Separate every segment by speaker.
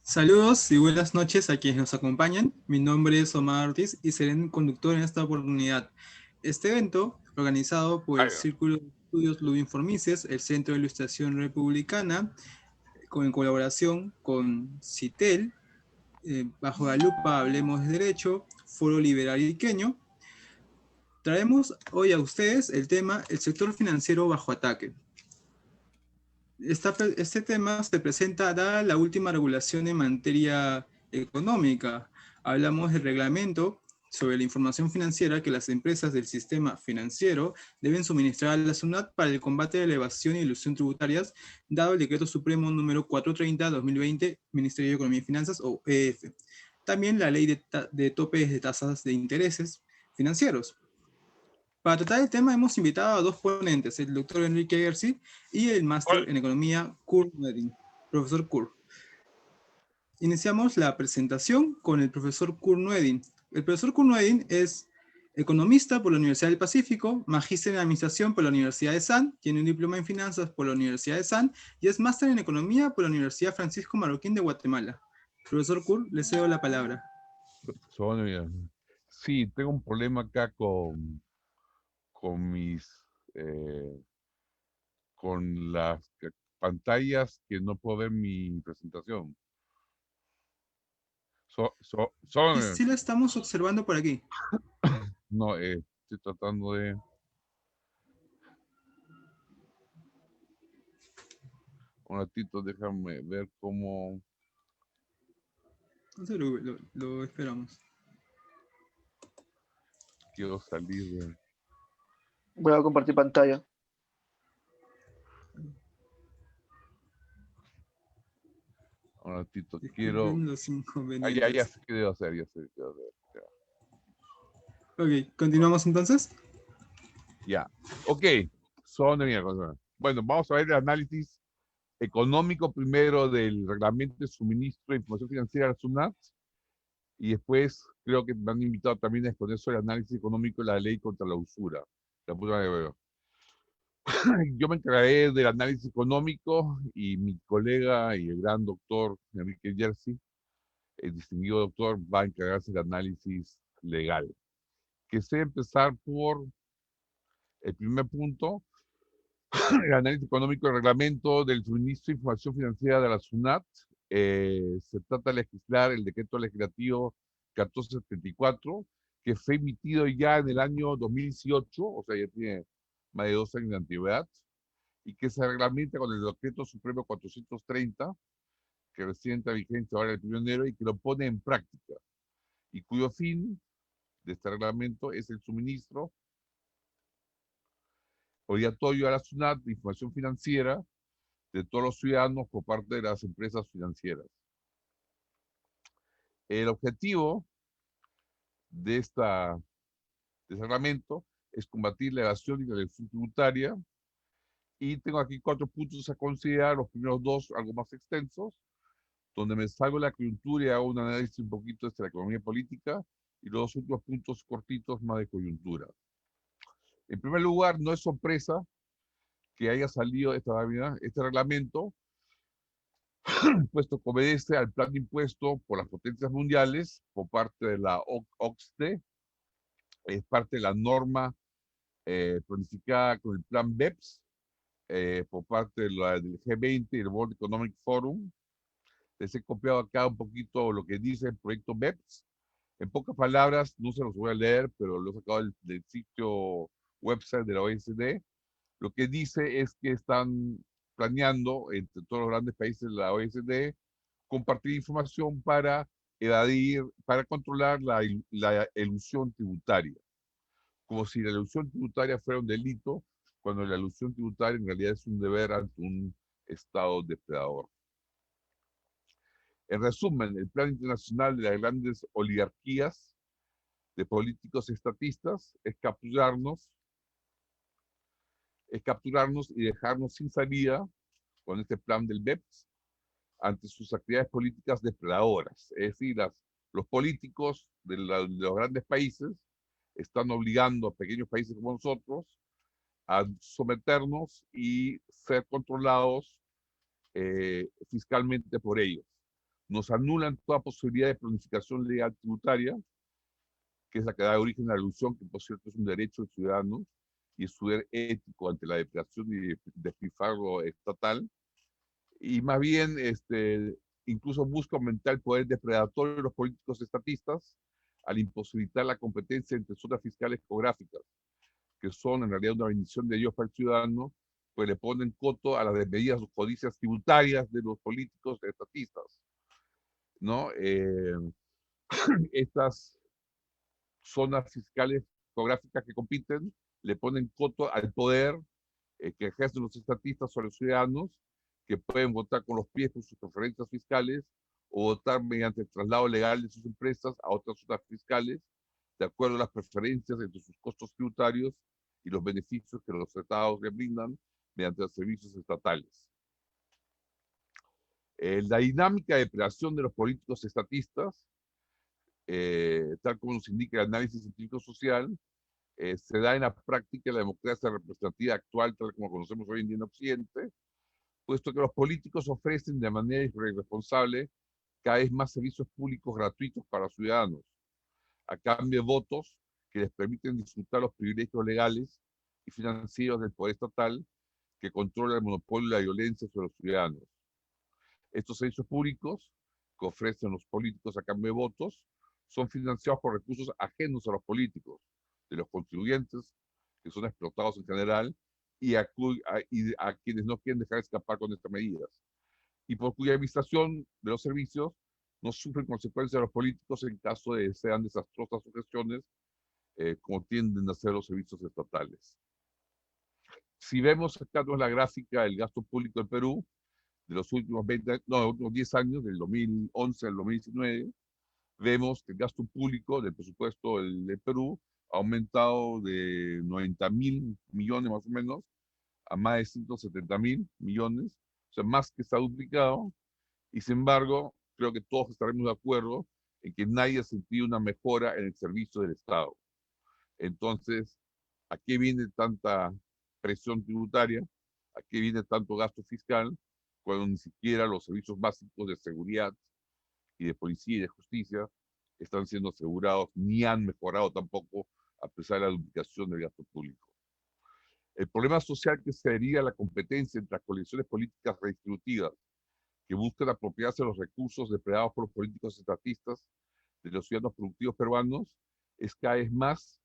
Speaker 1: Saludos y buenas noches a quienes nos acompañan. Mi nombre es Omar Ortiz y seré el conductor en esta oportunidad. Este evento, organizado por el
Speaker 2: Ay,
Speaker 1: Círculo de Estudios Ludinformices, el Centro de Ilustración Republicana, en colaboración con CITEL, Bajo la Lupa Hablemos de Derecho, Foro Liberal Iqueño, traemos hoy a ustedes el tema El sector financiero bajo ataque. Este tema se presenta dada la última regulación en materia económica. Hablamos del reglamento sobre la información financiera que las empresas del sistema financiero deben suministrar a la SUNAT para el combate de la evasión y ilusión tributarias, dado el Decreto Supremo número 430-2020, Ministerio de Economía y Finanzas, o EF. También la ley de topes de tasas de intereses financieros. Para tratar el tema hemos invitado a dos ponentes, el doctor Enrique García y el máster
Speaker 2: ¿cuál?
Speaker 1: en economía Kurt Medin, profesor Kurt. Iniciamos la presentación con el profesor Kurt Nuedin. El profesor Kurt Nuedin es economista por la Universidad del Pacífico, magíster en administración por la Universidad de San, tiene un diploma en finanzas por la Universidad de San y es máster en economía por la Universidad Francisco Marroquín de Guatemala. Profesor Kurt, le cedo la palabra.
Speaker 2: Sí, tengo un problema acá con mis, eh, con las pantallas que no puedo ver mi presentación.
Speaker 1: Sí,
Speaker 2: Son,
Speaker 1: sí lo estamos observando por aquí.
Speaker 2: no, estoy tratando de, un ratito, déjame ver cómo
Speaker 1: Entonces lo esperamos.
Speaker 2: quiero salir de,
Speaker 3: Voy a compartir pantalla.
Speaker 2: un ratito, quiero,
Speaker 1: Disculpen los
Speaker 2: ya
Speaker 1: inconvenientes.
Speaker 2: sé qué debo hacer, ya sé qué debo hacer, ya.
Speaker 1: Ok, continuamos entonces.
Speaker 2: Ya. Ok, son de mierda. Bueno, vamos a ver el análisis económico primero del reglamento de suministro de información financiera a la SUNAT y después creo que me han invitado también a exponer sobre el análisis económico de la ley contra la usura. La puta madre. Yo me encargaré del análisis económico y mi colega y el gran doctor Enrique Jersey, el distinguido doctor, va a encargarse del análisis legal. Quise empezar por el primer punto, el análisis económico del reglamento del suministro de información financiera de la SUNAT. Se trata de legislar el decreto legislativo 1474, que fue emitido ya en el año 2018, o sea, ya tiene más de 2 años de antigüedad, y que se reglamenta con el decreto supremo 430, que recién entra en vigencia ahora el 1 de enero y que lo pone en práctica, y cuyo fin de este reglamento es el suministro obligatorio a la SUNAT de información financiera de todos los ciudadanos por parte de las empresas financieras. El objetivo de, este reglamento es combatir la evasión y la elusión tributaria, y tengo aquí 4 puntos a considerar, los primeros 2 algo más extensos, donde me salgo de la coyuntura y hago un análisis un poquito de la economía política, y los 2 últimos puntos cortitos más de coyuntura. En primer lugar, no es sorpresa que haya salido este reglamento, puesto que obedece al plan impuesto por las potencias mundiales por parte de la OCDE, es parte de la norma planificada con el plan BEPS por parte del G20 y el World Economic Forum. Les he copiado acá un poquito lo que dice el proyecto BEPS. En pocas palabras, no se los voy a leer, pero lo he sacado del sitio website de la OECD. Lo que dice es que están planeando entre todos los grandes países de la OECD compartir información para para controlar la elusión tributaria, como si la elusión tributaria fuera un delito, cuando la elusión tributaria en realidad es un deber ante un Estado depredador. En resumen, el plan internacional de las grandes oligarquías de políticos estatistas es capturarnos y dejarnos sin salida con este plan del BEPS ante sus actividades políticas depredadoras. Es decir, los políticos de los grandes países están obligando a pequeños países como nosotros a someternos y ser controlados fiscalmente por ellos. nos anulan toda posibilidad de planificación legal tributaria, que es la que da origen a la ilusión, que por cierto es un derecho del ciudadano y es su deber ético ante la depredación y despilfarro estatal, y más bien incluso busca aumentar el poder depredatorio de los políticos estatistas al imposibilitar la competencia entre zonas fiscales geográficas, que son en realidad una bendición de Dios para el ciudadano, pues le ponen coto a las desmedidas codicias tributarias de los políticos estatistas, ¿no? Estas zonas fiscales geográficas que compiten le ponen coto al poder que ejercen los estatistas sobre los ciudadanos, que pueden votar con los pies por sus preferencias fiscales o votar mediante el traslado legal de sus empresas a otras zonas fiscales, de acuerdo a las preferencias entre sus costos tributarios y los beneficios que los estados le brindan mediante los servicios estatales. La dinámica de creación de los políticos estatistas, tal como nos indica el análisis científico-social, se da en la práctica de la democracia representativa actual, tal como conocemos hoy en día en Occidente, puesto que los políticos ofrecen de manera irresponsable cada vez más servicios públicos gratuitos para los ciudadanos, a cambio de votos que les permiten disfrutar los privilegios legales y financieros del poder estatal que controla el monopolio de la violencia sobre los ciudadanos. Estos servicios públicos que ofrecen los políticos a cambio de votos son financiados por recursos ajenos a los políticos, de los contribuyentes, que son explotados en general, y a quienes no quieren dejar escapar con estas medidas, y por cuya administración de los servicios no sufren consecuencias los políticos en caso de que sean desastrosas sus gestiones, como tienden a ser los servicios estatales. Si vemos acá la gráfica del gasto público del Perú, de los últimos 10 años, del 2011 al 2019, vemos que el gasto público del presupuesto del Perú ha aumentado de 90.000 millones más o menos a más de 170.000 millones, o sea, más que se ha duplicado, y sin embargo, creo que todos estaremos de acuerdo en que nadie ha sentido una mejora en el servicio del Estado. Entonces, ¿a qué viene tanta presión tributaria? ¿A qué viene tanto gasto fiscal cuando ni siquiera los servicios básicos de seguridad y de policía y de justicia están siendo asegurados ni han mejorado tampoco a pesar de la duplicación del gasto público? El problema social que se deriva a la competencia entre las coaliciones políticas redistributivas que buscan apropiarse de los recursos depredados por los políticos estatistas de los ciudadanos productivos peruanos es cada vez más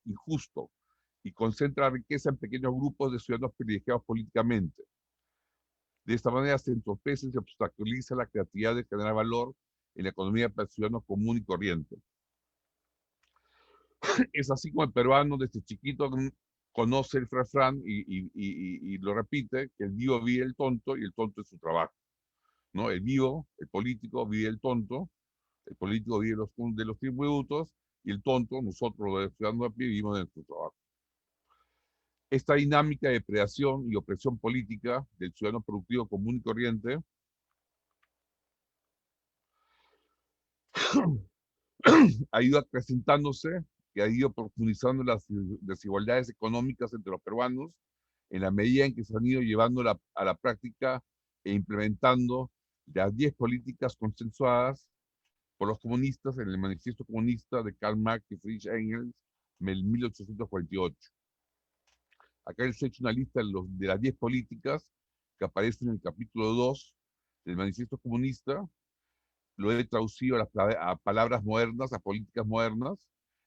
Speaker 2: injusto y concentra riqueza en pequeños grupos de ciudadanos privilegiados políticamente. De esta manera se entorpece y se obstaculiza la creatividad de generar valor en la economía para el ciudadano común y corriente. Es así como el peruano desde chiquito conoce el refrán y lo repite, que el vivo vive el tonto y el tonto es su trabajo, ¿no? El vivo, el político, vive el tonto, el político vive de los tributos y el tonto, nosotros los ciudadanos a pie, vivimos de nuestro trabajo. Esta dinámica de predación y opresión política del ciudadano productivo común y corriente ha ido acrecentándose y ha ido profundizando las desigualdades económicas entre los peruanos en la medida en que se han ido llevando a la práctica e implementando las 10 políticas consensuadas por los comunistas en el Manifiesto Comunista de Karl Marx y Friedrich Engels en 1848. Acá les he hecho una lista de las 10 políticas que aparecen en el capítulo 2 del Manifiesto Comunista. Lo he traducido a palabras modernas, a políticas modernas.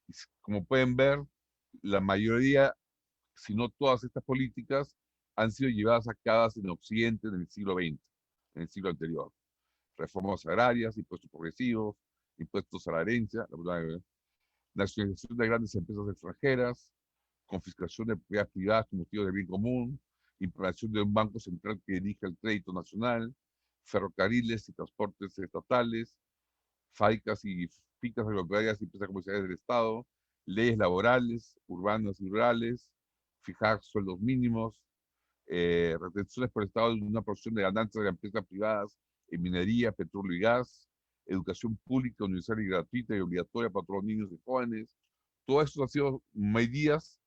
Speaker 2: Y como pueden ver, la mayoría, si no todas estas políticas, han sido llevadas a cabo en Occidente en el siglo XX, en el siglo anterior. Reformas agrarias, impuestos progresivos, impuestos a la herencia, nacionalización de grandes empresas extranjeras, confiscación de propiedades privadas como motivo de bien común, implantación de un banco central que dirija el crédito nacional, ferrocarriles y transportes estatales, fábricas y ficas agropecuarias y empresas comerciales del Estado, leyes laborales, urbanas y rurales, fijar sueldos mínimos, retenciones por el Estado de una porción de ganancias de empresas privadas en minería, petróleo y gas, educación pública, universal y gratuita y obligatoria para todos los niños y jóvenes. Todo esto han sido medidas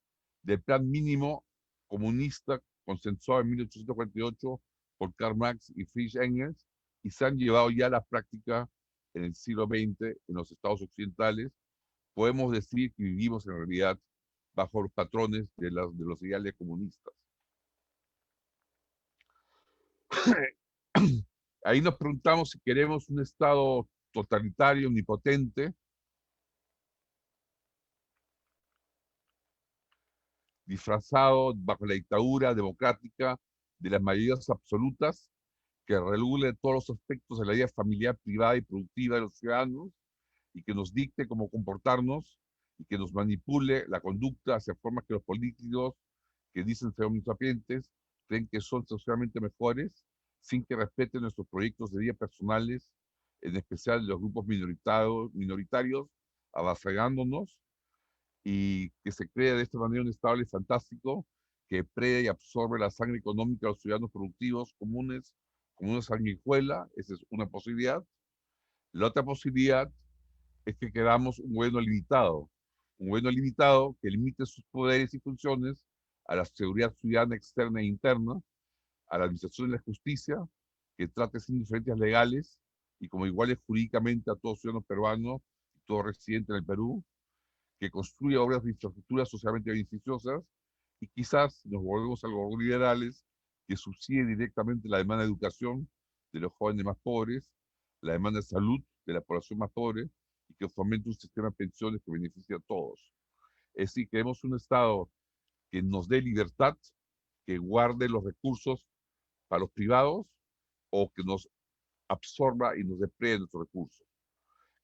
Speaker 2: del plan mínimo comunista consensuado en 1848 por Karl Marx y Friedrich Engels, y se han llevado ya a la práctica en el siglo XX en los estados occidentales, podemos decir que vivimos en realidad bajo los patrones de los ideales comunistas. Ahí nos preguntamos si queremos un Estado totalitario, omnipotente, disfrazado bajo la dictadura democrática de las mayorías absolutas, que regule todos los aspectos de la vida familiar, privada y productiva de los ciudadanos, y que nos dicte cómo comportarnos, y que nos manipule la conducta hacia formas que los políticos, que dicen ser omnisapientes, creen que son socialmente mejores, sin que respeten nuestros proyectos de vida personales, en especial de los grupos minoritarios, avasallándonos, y que se crea de esta manera un Estado fantástico que preda y absorbe la sangre económica de los ciudadanos productivos comunes como una sanguijuela. Esa es una posibilidad. La otra posibilidad es que queramos un gobierno limitado que limite sus poderes y funciones a la seguridad ciudadana externa e interna, a la administración de la justicia, que trate sin diferencias legales y como iguales jurídicamente a todos ciudadanos peruanos y todo residente en el Perú, que construya obras de infraestructura socialmente beneficiosas, y quizás nos volvemos algo liberales, que subsidie directamente la demanda de educación de los jóvenes más pobres, la demanda de salud de la población más pobre, y que fomente un sistema de pensiones que beneficie a todos. Es decir, queremos un Estado que nos dé libertad, que guarde los recursos para los privados, o que nos absorba y nos deprede nuestros recursos.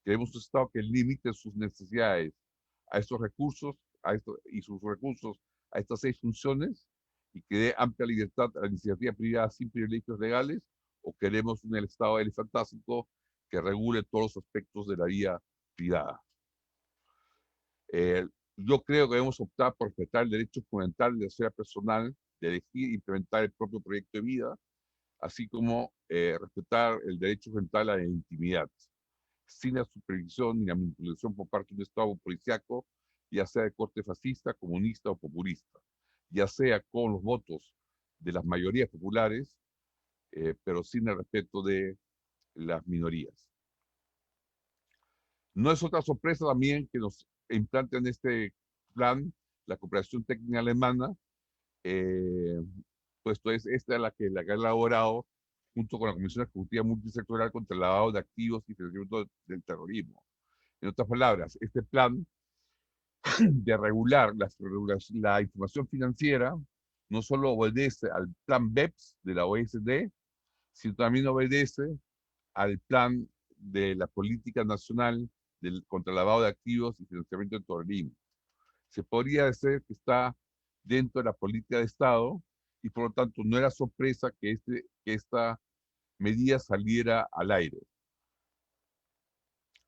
Speaker 2: Queremos un Estado que limite sus necesidades a estos recursos y sus recursos a estas 6 funciones, y que dé amplia libertad a la iniciativa privada sin privilegios legales, o queremos un Estado fantástico que regule todos los aspectos de la vida privada. Yo creo que debemos optar por respetar el derecho fundamental de la esfera personal, de elegir e implementar el propio proyecto de vida, así como respetar el derecho fundamental a la intimidad, sin la supervisión ni la manipulación por parte de un Estado policiaco, ya sea de corte fascista, comunista o populista, ya sea con los votos de las mayorías populares, pero sin el respeto de las minorías. No es otra sorpresa también que nos implanten este plan la cooperación técnica alemana, puesto es esta la que ha elaborado junto con la Comisión Ejecutiva Multisectorial contra el Lavado de Activos y Financiamiento del Terrorismo. En otras palabras, este plan de regular la información financiera no solo obedece al plan BEPS de la OECD, sino también obedece al plan de la política nacional contra el lavado de activos y financiamiento del terrorismo. Se podría decir que está dentro de la política de Estado, y por lo tanto no era sorpresa que esta medida saliera al aire.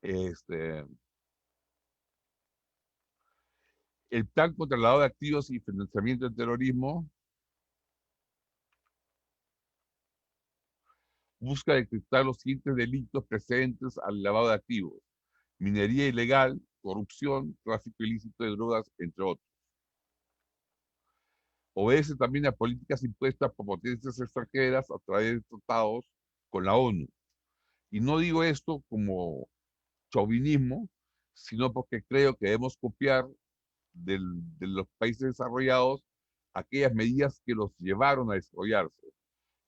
Speaker 2: El plan contra el lavado de activos y financiamiento del terrorismo busca detectar los siguientes delitos presentes al lavado de activos: minería ilegal, corrupción, tráfico ilícito de drogas, entre otros. Obedece también a políticas impuestas por potencias extranjeras a través de tratados con la ONU. Y no digo esto como chauvinismo, sino porque creo que debemos copiar de los países desarrollados aquellas medidas que los llevaron a desarrollarse,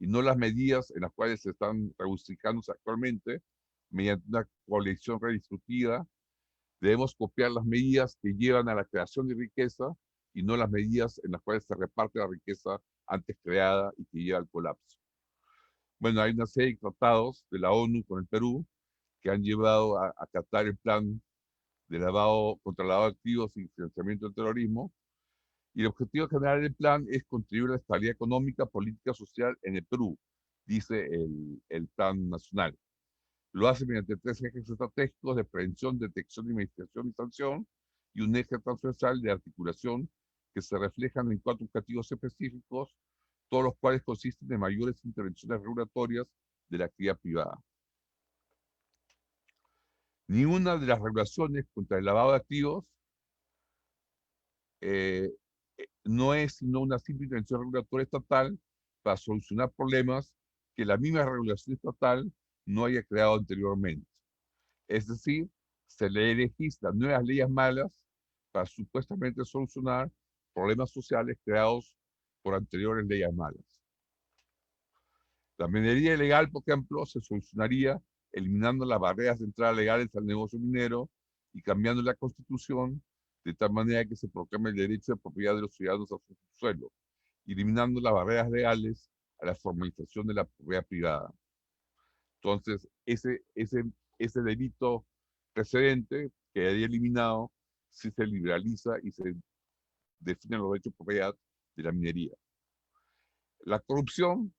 Speaker 2: y no las medidas en las cuales se están regusticándose actualmente mediante una coalición redistributiva. Debemos copiar las medidas que llevan a la creación de riqueza, y no las medidas en las cuales se reparte la riqueza antes creada y que lleva al colapso. Bueno, hay una serie de tratados de la ONU con el Perú que han llevado a acatar el plan de lavado contra el lavado de activos y financiamiento del terrorismo, y el objetivo general del plan es contribuir a la estabilidad económica, política, social en el Perú, dice el plan nacional. Lo hace mediante 3 ejes estratégicos de prevención, detección, investigación y sanción, y un eje transversal de articulación que se reflejan en 4 objetivos específicos, todos los cuales consisten en mayores intervenciones regulatorias de la actividad privada. Ni una de las regulaciones contra el lavado de activos no es sino una simple intervención regulatoria estatal para solucionar problemas que la misma regulación estatal no haya creado anteriormente. Es decir, se le legislan nuevas leyes malas para supuestamente solucionar problemas sociales creados por anteriores leyes malas. La minería ilegal, por ejemplo, se solucionaría eliminando las barreras de entrada legales al negocio minero y cambiando la Constitución de tal manera que se proclame el derecho de propiedad de los ciudadanos a su suelo, eliminando las barreras legales a la formalización de la propiedad privada. Entonces, ese delito precedente quedaría eliminado si se liberaliza y se definen los derechos de propiedad de la minería. La corrupción,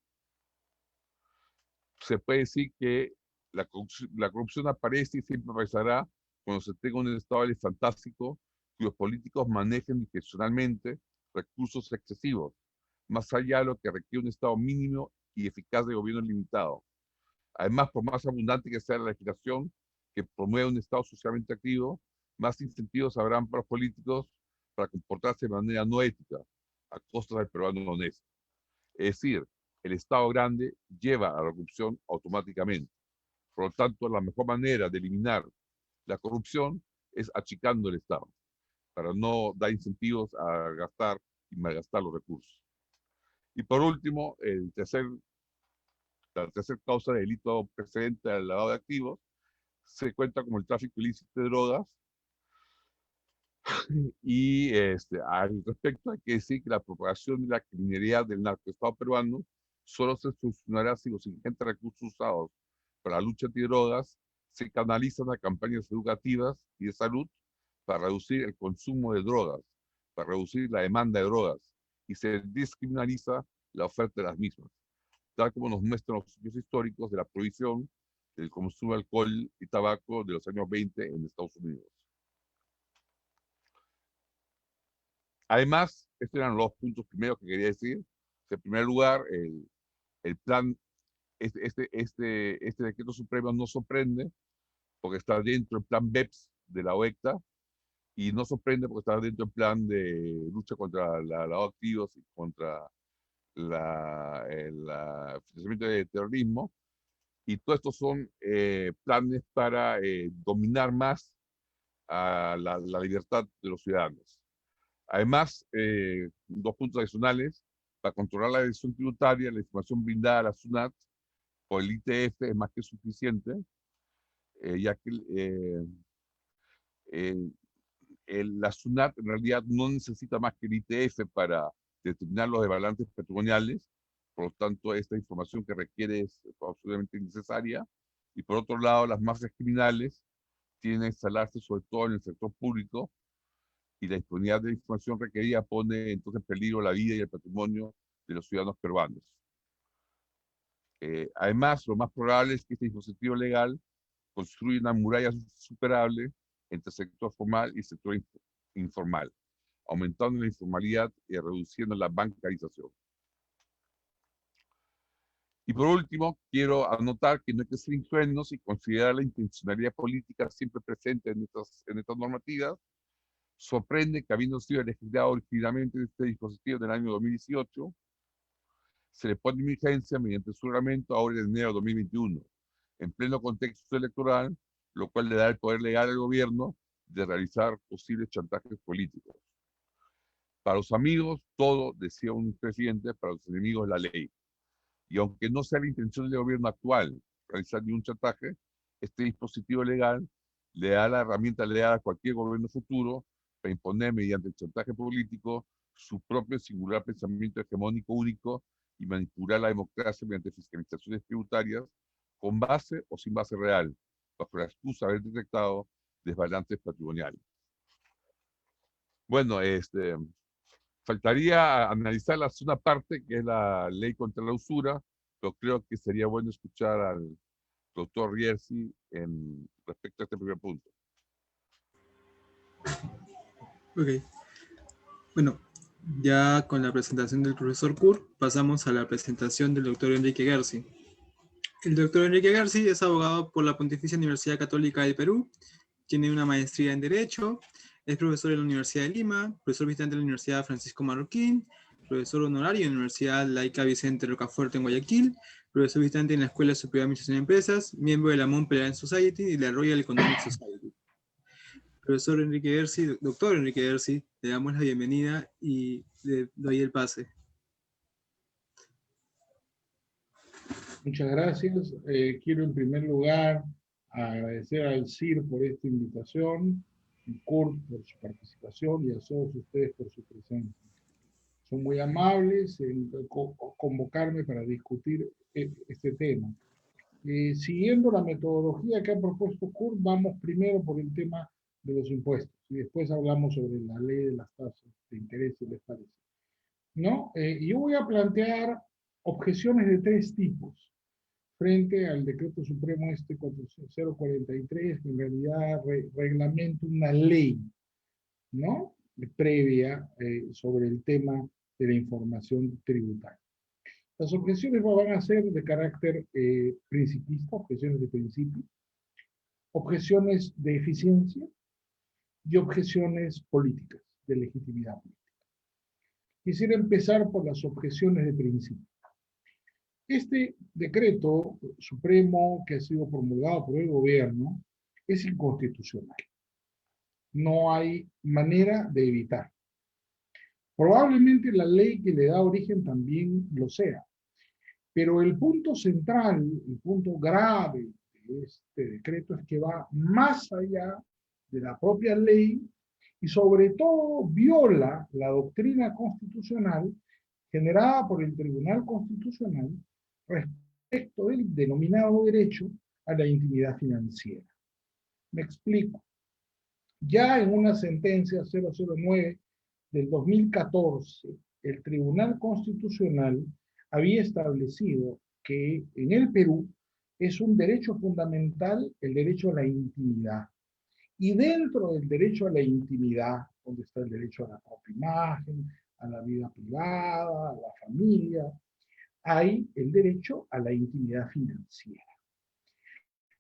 Speaker 2: se puede decir que la corrupción aparece y siempre aparecerá cuando se tenga un estado fantástico cuyos políticos manejen discrecionalmente recursos excesivos, más allá de lo que requiere un estado mínimo y eficaz de gobierno limitado. Además, por más abundante que sea la legislación que promueve un estado socialmente activo, más incentivos habrán para los políticos para comportarse de manera no ética, a costa del peruano honesto. Es decir, el Estado grande lleva a la corrupción automáticamente. Por lo tanto, la mejor manera de eliminar la corrupción es achicando el Estado, para no dar incentivos a gastar y malgastar los recursos. Y por último, la tercera causa de delito precedente al lavado de activos se cuenta como el tráfico ilícito de drogas. Y al respecto hay que decir que la propagación de la criminalidad del narcoestado peruano solo se solucionará si los ingentes recursos usados para la lucha antidrogas se canalizan a campañas educativas y de salud para reducir el consumo de drogas, para reducir la demanda de drogas, y se descriminaliza la oferta de las mismas, tal como nos muestran los estudios históricos de la prohibición del consumo de alcohol y tabaco de los años 20 en Estados Unidos. Además, estos eran los puntos primeros que quería decir. En primer lugar, el plan, este decreto supremo no sorprende porque está dentro del plan BEPS de la OECTA, y no sorprende porque está dentro del plan de lucha contra el lavado de activos y contra el financiamiento de terrorismo. Y todos estos son planes para dominar más a la libertad de los ciudadanos. Además, dos puntos adicionales: para controlar la elección tributaria, la información brindada a la SUNAT por el ITF es más que suficiente, ya que la SUNAT en realidad no necesita más que el ITF para determinar los desbalances patrimoniales. Por lo tanto, esta información que requiere es absolutamente innecesaria. Y por otro lado, las mafias criminales tienen que instalarse sobre todo en el sector público, y la disponibilidad de la información requerida pone entonces en peligro la vida y el patrimonio de los ciudadanos peruanos. Además, lo más probable es que este dispositivo legal construya una muralla insuperable entre el sector formal y el sector informal, aumentando la informalidad y reduciendo la bancarización. Y por último, quiero anotar que no hay que ser ingenuos y considerar la intencionalidad política siempre presente en estas normativas. Sorprende que, habiendo sido legislado originalmente este dispositivo en el año 2018, se le pone en vigencia mediante su reglamento ahora en enero de 2021, en pleno contexto electoral, lo cual le da el poder legal al gobierno de realizar posibles chantajes políticos. Para los amigos, todo, decía un presidente; para los enemigos, la ley. Y aunque no sea la intención del gobierno actual realizar ningún chantaje, este dispositivo legal le da la herramienta legal a cualquier gobierno futuro para imponer mediante el chantaje político su propio singular pensamiento hegemónico único y manipular la democracia mediante fiscalizaciones tributarias con base o sin base real, bajo la excusa de haber detectado desbalances patrimoniales. Bueno, faltaría analizar la segunda parte, que es la ley contra la usura, pero creo que sería bueno escuchar al doctor Riersi respecto a este primer punto.
Speaker 1: Ok. Bueno, ya con la presentación del profesor Kur, pasamos a la presentación del doctor Enrique Garci. El doctor Enrique Garci es abogado por la Pontificia Universidad Católica del Perú, tiene una maestría en Derecho, Es profesor de la Universidad de Lima, profesor visitante de la Universidad Francisco Marroquín, profesor honorario en la Universidad Laica Vicente Rocafuerte en Guayaquil, profesor visitante en la Escuela Superior de Administración de Empresas, miembro de la Montpellier Society y de la Royal Economic Society. Profesor Enrique Erci, doctor Enrique Erci, le damos la bienvenida y le doy el pase.
Speaker 4: Muchas gracias. Quiero en primer lugar agradecer al CIR por esta invitación, al CURT por su participación y a todos ustedes por su presencia. Son muy amables en convocarme para discutir este tema. Siguiendo la metodología que ha propuesto CURT, vamos primero por el tema de los impuestos y después hablamos sobre la ley de las tasas de interés, si les parece. ¿No? Yo voy a plantear objeciones de tres tipos frente al decreto supremo 4043, que en realidad reglamenta una ley, ¿no?, previa sobre el tema de la información tributaria. Las objeciones van a ser de carácter principista, objeciones de principio, objeciones de eficiencia y objeciones políticas, de legitimidad política. Quisiera empezar por las objeciones de principio. Este decreto supremo que ha sido promulgado por el gobierno es inconstitucional. No hay manera de evitar. Probablemente la ley que le da origen también lo sea. Pero el punto central, el punto grave de este decreto es que va más allá de la propia ley y sobre todo viola la doctrina constitucional generada por el Tribunal Constitucional respecto del denominado derecho a la intimidad financiera. Me explico. Ya en una sentencia 009 del 2014, el Tribunal Constitucional había establecido que en el Perú es un derecho fundamental el derecho a la intimidad. Y dentro del derecho a la intimidad, donde está el derecho a la propia imagen, a la vida privada, a la familia, hay el derecho a la intimidad financiera,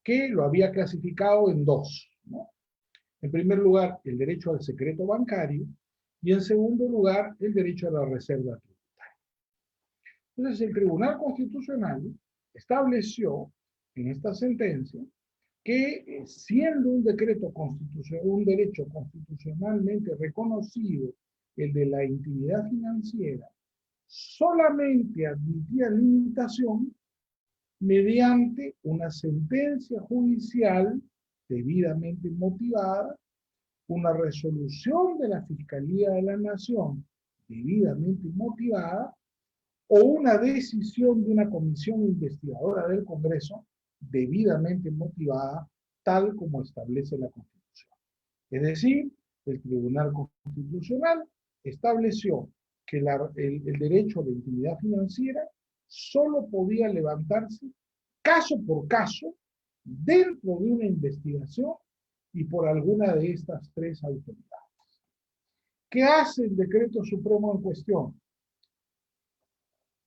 Speaker 4: que lo había clasificado en dos, ¿no? En primer lugar, el derecho al secreto bancario, y en segundo lugar, el derecho a la reserva tributaria. Entonces, el Tribunal Constitucional estableció en esta sentencia que siendo un decreto constitucional, un derecho constitucionalmente reconocido, el de la intimidad financiera, solamente admitía limitación mediante una sentencia judicial debidamente motivada, una resolución de la Fiscalía de la Nación debidamente motivada, o una decisión de una comisión investigadora del Congreso debidamente motivada, tal como establece la Constitución. Es decir, el Tribunal Constitucional estableció que el derecho a la intimidad financiera solo podía levantarse caso por caso dentro de una investigación y por alguna de estas tres autoridades. ¿Qué hace el decreto supremo en cuestión?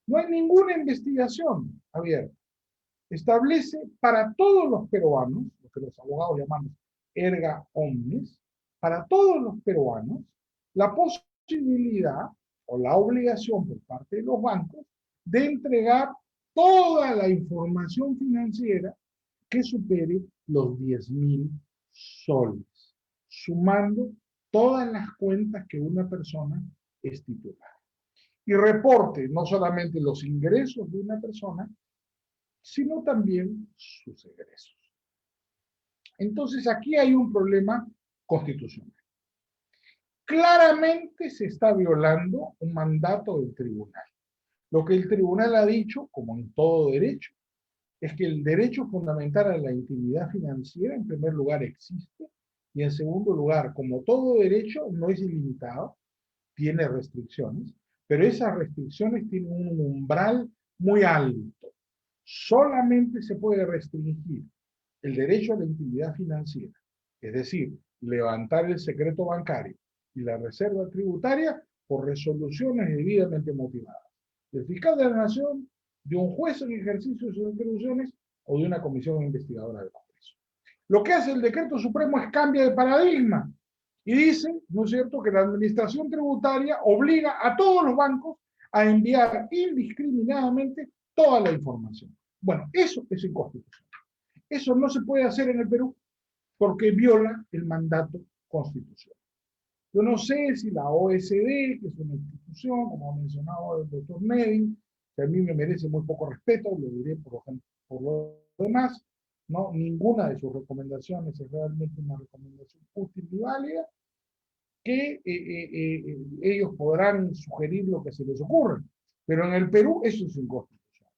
Speaker 4: No hay ninguna investigación abierta. Establece para todos los peruanos, lo que los abogados llamamos erga omnes, para todos los peruanos, la posibilidad o la obligación por parte de los bancos de entregar toda la información financiera que supere los 10.000 soles, sumando todas las cuentas que una persona es titular. Y reporte no solamente los ingresos de una persona, sino también sus egresos. Entonces aquí hay un problema constitucional. Claramente se está violando un mandato del tribunal. Lo que el tribunal ha dicho, como en todo derecho, es que el derecho fundamental a la intimidad financiera, en primer lugar, existe, y en segundo lugar, como todo derecho, no es ilimitado, tiene restricciones, pero esas restricciones tienen un umbral muy alto. Solamente se puede restringir el derecho a la intimidad financiera, es decir, levantar el secreto bancario y la reserva tributaria por resoluciones debidamente motivadas del fiscal de la Nación, de un juez en ejercicio de sus atribuciones o de una comisión investigadora del Congreso. Lo que hace el decreto supremo es cambio de paradigma Y dice, ¿no es cierto?, que la administración tributaria obliga a todos los bancos a enviar indiscriminadamente toda la información. Bueno, eso es inconstitucional. Eso no se puede hacer en el Perú porque viola el mandato constitucional. Yo no sé si la OECD, que es una institución, como ha mencionado el doctor Nedin, que a mí me merece muy poco respeto, lo diré por lo demás, ¿no? Ninguna de sus recomendaciones es realmente una recomendación útil y válida, que ellos podrán sugerir lo que se les ocurra, pero en el Perú eso es inconstitucional.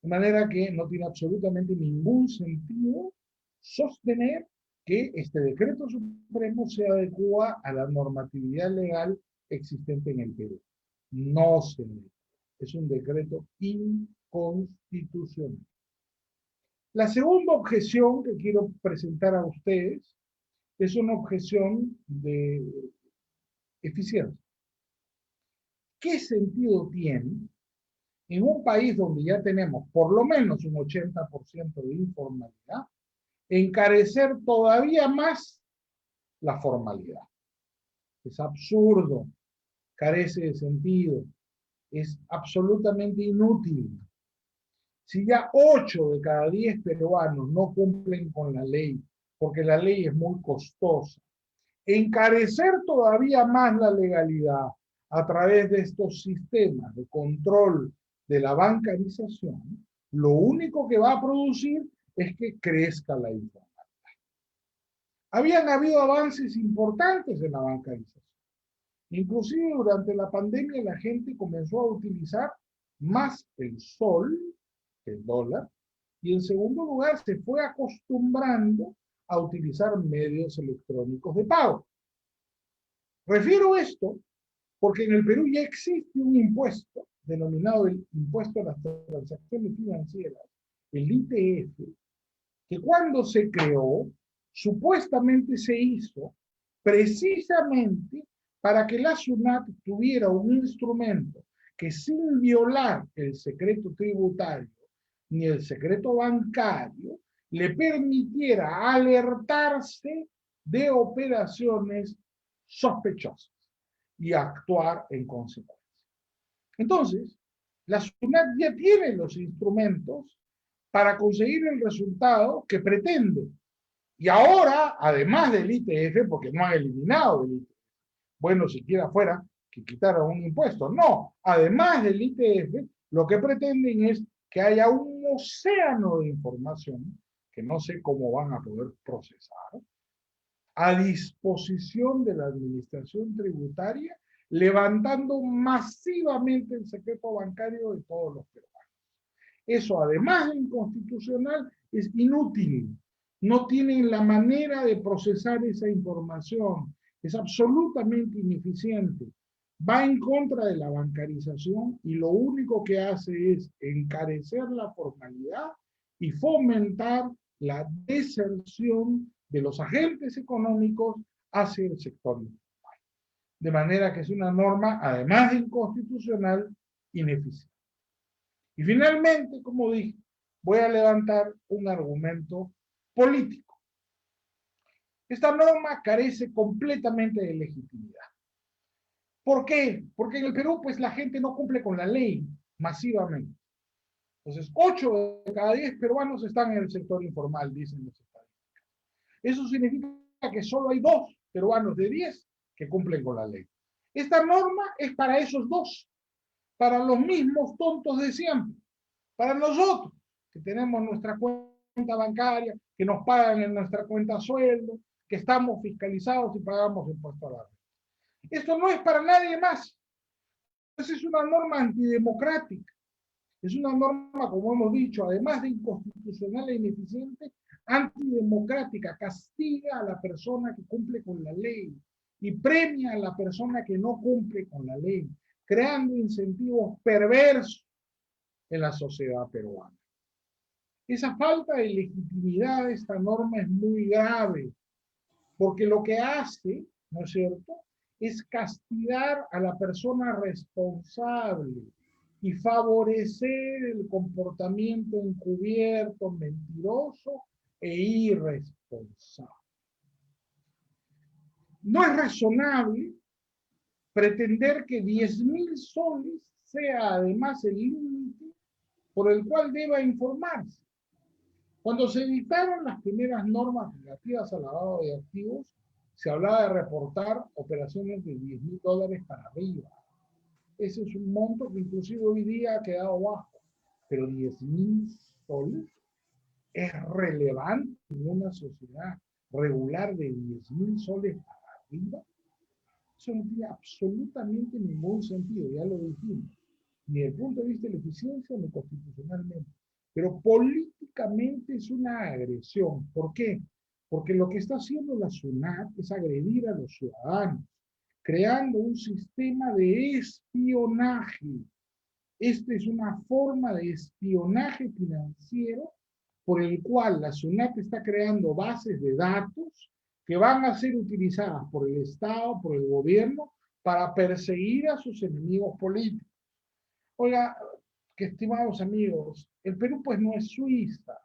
Speaker 4: De manera que no tiene absolutamente ningún sentido sostener que este decreto supremo se adecua a la normatividad legal existente en el Perú. No se adecua. Es un decreto inconstitucional. La segunda objeción que quiero presentar a ustedes es una objeción de eficiencia. ¿Qué sentido tiene en un país donde ya tenemos por lo menos un 80% de informalidad encarecer todavía más la formalidad? Es absurdo, carece de sentido, es absolutamente inútil. Si ya 8 de cada 10 peruanos no cumplen con la ley, porque la ley es muy costosa, encarecer todavía más la legalidad a través de estos sistemas de control de la bancarización, lo único que va a producir es que crezca la informalidad. Habían habido avances importantes en la bancarización. Inclusive durante la pandemia la gente comenzó a utilizar más el sol que el dólar, y en segundo lugar se fue acostumbrando a utilizar medios electrónicos de pago. Refiero esto porque en el Perú ya existe un impuesto denominado el Impuesto a las Transacciones Financieras, el ITF, que cuando se creó, supuestamente se hizo precisamente para que la SUNAT tuviera un instrumento que sin violar el secreto tributario ni el secreto bancario, le permitiera alertarse de operaciones sospechosas y actuar en consecuencia. Entonces, la SUNAT ya tiene los instrumentos para conseguir el resultado que pretende. Y ahora, además del ITF, porque no han eliminado el ITF, bueno, siquiera fuera que quitaran un impuesto, no, además del ITF, lo que pretenden es que haya un océano de información, que no sé cómo van a poder procesar, a disposición de la administración tributaria, levantando masivamente el secreto bancario de todos los peruanos. Eso, además de inconstitucional, es inútil. No tienen la manera de procesar esa información. Es absolutamente ineficiente. Va en contra de la bancarización y lo único que hace es encarecer la formalidad y fomentar la deserción de los agentes económicos hacia el sector informal. De manera que es una norma, además de inconstitucional, ineficiente. Y finalmente, como dije, voy a levantar un argumento político. Esta norma carece completamente de legitimidad. ¿Por qué? Porque en el Perú, pues, la gente no cumple con la ley masivamente. Entonces, 8 de cada 10 peruanos están en el sector informal, dicen los estadísticas. Eso significa que solo hay 2 peruanos de 10 que cumplen con la ley. Esta norma es para esos 2, para los mismos tontos de siempre, para nosotros, que tenemos nuestra cuenta bancaria, que nos pagan en nuestra cuenta sueldo, que estamos fiscalizados y pagamos impuesto a la renta. Esto no es para nadie más. Esa es una norma antidemocrática. Es una norma, como hemos dicho, además de inconstitucional e ineficiente, antidemocrática. Castiga a la persona que cumple con la ley y premia a la persona que no cumple con la ley, creando incentivos perversos en la sociedad peruana. Esa falta de legitimidad de esta norma es muy grave, porque lo que hace, ¿no es cierto?, es castigar a la persona responsable y favorecer el comportamiento encubierto, mentiroso e irresponsable. no es razonable pretender que 10.000 soles sea además el límite por el cual deba informarse. Cuando se dictaron las primeras normas relativas al lavado de activos, se hablaba de reportar operaciones de $10.000 para arriba. Ese es un monto que inclusive hoy día ha quedado bajo, pero 10.000 soles es relevante en una sociedad regular de 10.000 soles para arriba. Eso no tiene absolutamente ningún sentido, ya lo dijimos, ni desde el punto de vista de la eficiencia ni constitucionalmente. Pero políticamente es una agresión. ¿Por qué? Porque lo que está haciendo la SUNAT es agredir a los ciudadanos, creando un sistema de espionaje. Esta es una forma de espionaje financiero por el cual la SUNAT está creando bases de datos que van a ser utilizadas por el Estado, por el gobierno, para perseguir a sus enemigos políticos. Oiga, que estimados amigos, el Perú pues no es Suiza,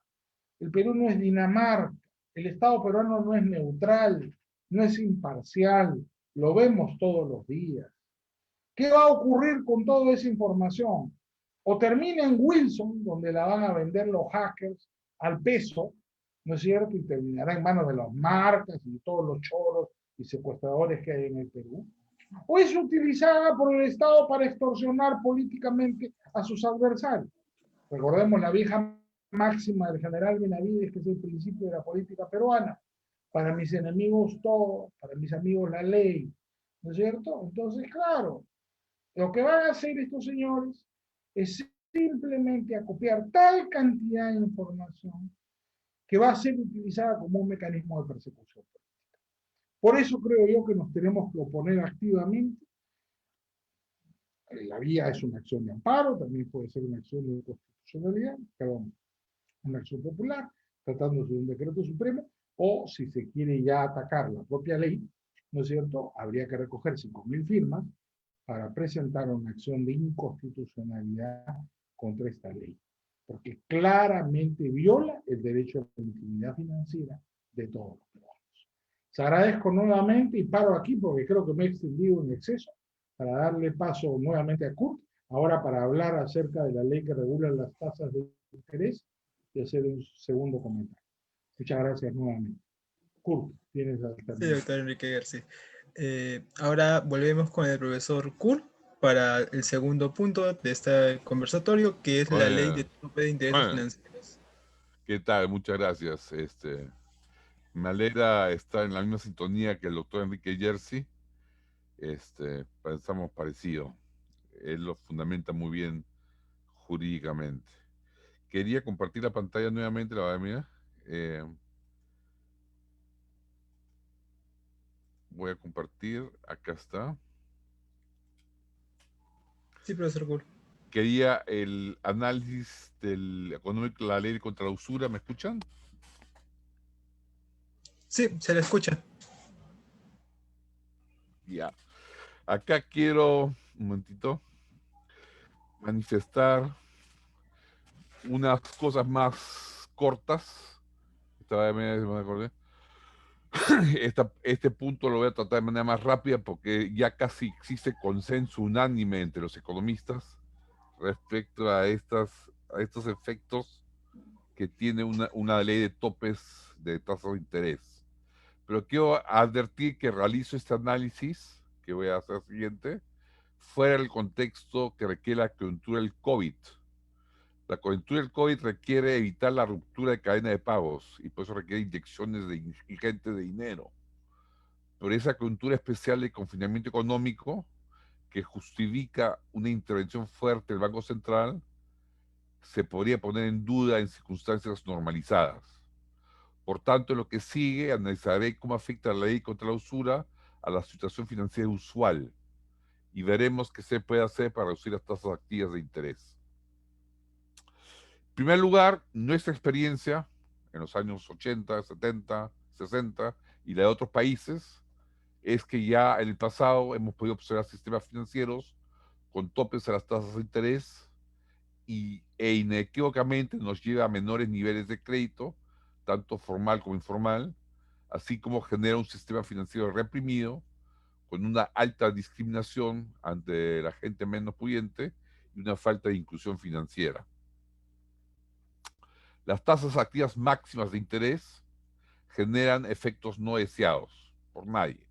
Speaker 4: el Perú no es Dinamarca, el Estado peruano no es neutral, no es imparcial, lo vemos todos los días. ¿Qué va a ocurrir con toda esa información? O termina en Wilson, donde la van a vender los hackers al peso, ¿no es cierto? Y terminará en manos de las marcas y todos los choros y secuestradores que hay en el Perú. O es utilizada por el Estado para extorsionar políticamente a sus adversarios. Recordemos la vieja máxima del general Benavides, que es el principio de la política peruana. Para mis enemigos todo, para mis amigos la ley. ¿No es cierto? Entonces, claro, lo que van a hacer estos señores es simplemente acopiar tal cantidad de información que va a ser utilizada como un mecanismo de persecución. Por eso creo yo que nos tenemos que oponer activamente. La vía es una acción de amparo, también puede ser una acción de constitucionalidad, perdón, una acción popular, tratándose de un decreto supremo, o si se quiere ya atacar la propia ley, ¿no es cierto? Habría que recoger 5.000 firmas para presentar una acción de inconstitucionalidad contra esta ley, porque claramente viola el derecho a la intimidad financiera de todos los peruanos. Les agradezco nuevamente y paro aquí porque creo que me he extendido en exceso para darle paso nuevamente a Kurt, ahora para hablar acerca de la ley que regula las tasas de interés y hacer un segundo comentario. Muchas gracias nuevamente. Kurt, tienes la
Speaker 1: Sí,
Speaker 4: terminación.
Speaker 1: doctor Enrique García. Ahora volvemos con el profesor Kurt para el segundo punto de este conversatorio, que es la ley de tope de intereses financieros.
Speaker 2: ¿Qué tal? Muchas gracias. Me alegra estar en la misma sintonía que el doctor Enrique Jersey. Pensamos parecido. Él lo fundamenta muy bien jurídicamente. Quería compartir la pantalla nuevamente, la verdad mía. Voy a compartir, acá está.
Speaker 1: Sí, profesor Kurt.
Speaker 2: Quería el análisis del económico, la ley contra la usura. ¿Me escuchan?
Speaker 1: Sí, se le escucha.
Speaker 2: Ya. Acá quiero, un momentito, manifestar unas cosas más cortas. Esta vez me acordé. Este punto lo voy a tratar de manera más rápida porque ya casi existe consenso unánime entre los economistas respecto a estos efectos que tiene una ley de topes de tasas de interés. Pero quiero advertir que realizo este análisis, que voy a hacer siguiente, fuera del contexto que requiere la coyuntura del COVID. La coyuntura del COVID requiere evitar la ruptura de cadena de pagos y por eso requiere inyecciones ingentes de dinero. Pero esa coyuntura especial de confinamiento económico que justifica una intervención fuerte del Banco Central se podría poner en duda en circunstancias normalizadas. Por tanto, en lo que sigue, analizaré cómo afecta la ley contra la usura a la situación financiera usual y veremos qué se puede hacer para reducir las tasas activas de interés. En primer lugar, nuestra experiencia en los años 80, 70, 60 y la de otros países es que ya en el pasado hemos podido observar sistemas financieros con topes a las tasas de interés e inequívocamente nos lleva a menores niveles de crédito, tanto formal como informal, así como genera un sistema financiero reprimido, con una alta discriminación ante la gente menos pudiente y una falta de inclusión financiera. Las tasas activas máximas de interés generan efectos no deseados por nadie.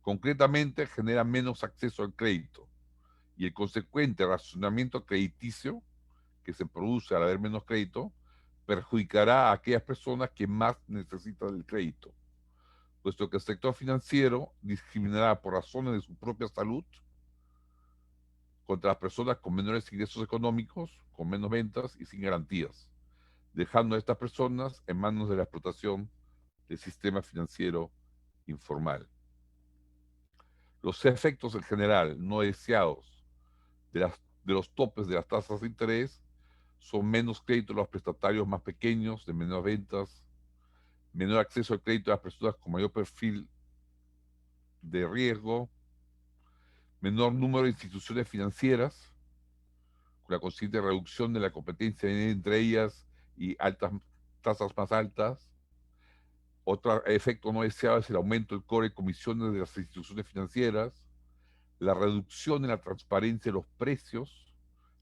Speaker 2: Concretamente, generan menos acceso al crédito y el consecuente racionamiento crediticio que se produce al haber menos crédito perjudicará a aquellas personas que más necesitan el crédito, puesto que el sector financiero discriminará por razones de su propia salud contra las personas con menores ingresos económicos, con menos ventas y sin garantías, dejando a estas personas en manos de la explotación del sistema financiero informal. Los efectos en general no deseados de los topes de las tasas de interés son menos crédito a los prestatarios más pequeños, de menores ventas, menor acceso al crédito a las personas con mayor perfil de riesgo, menor número de instituciones financieras, con la consiguiente reducción de la competencia entre ellas y tasas más altas. Otro efecto no deseado es el aumento del cobre de comisiones de las instituciones financieras, la reducción en la transparencia de los precios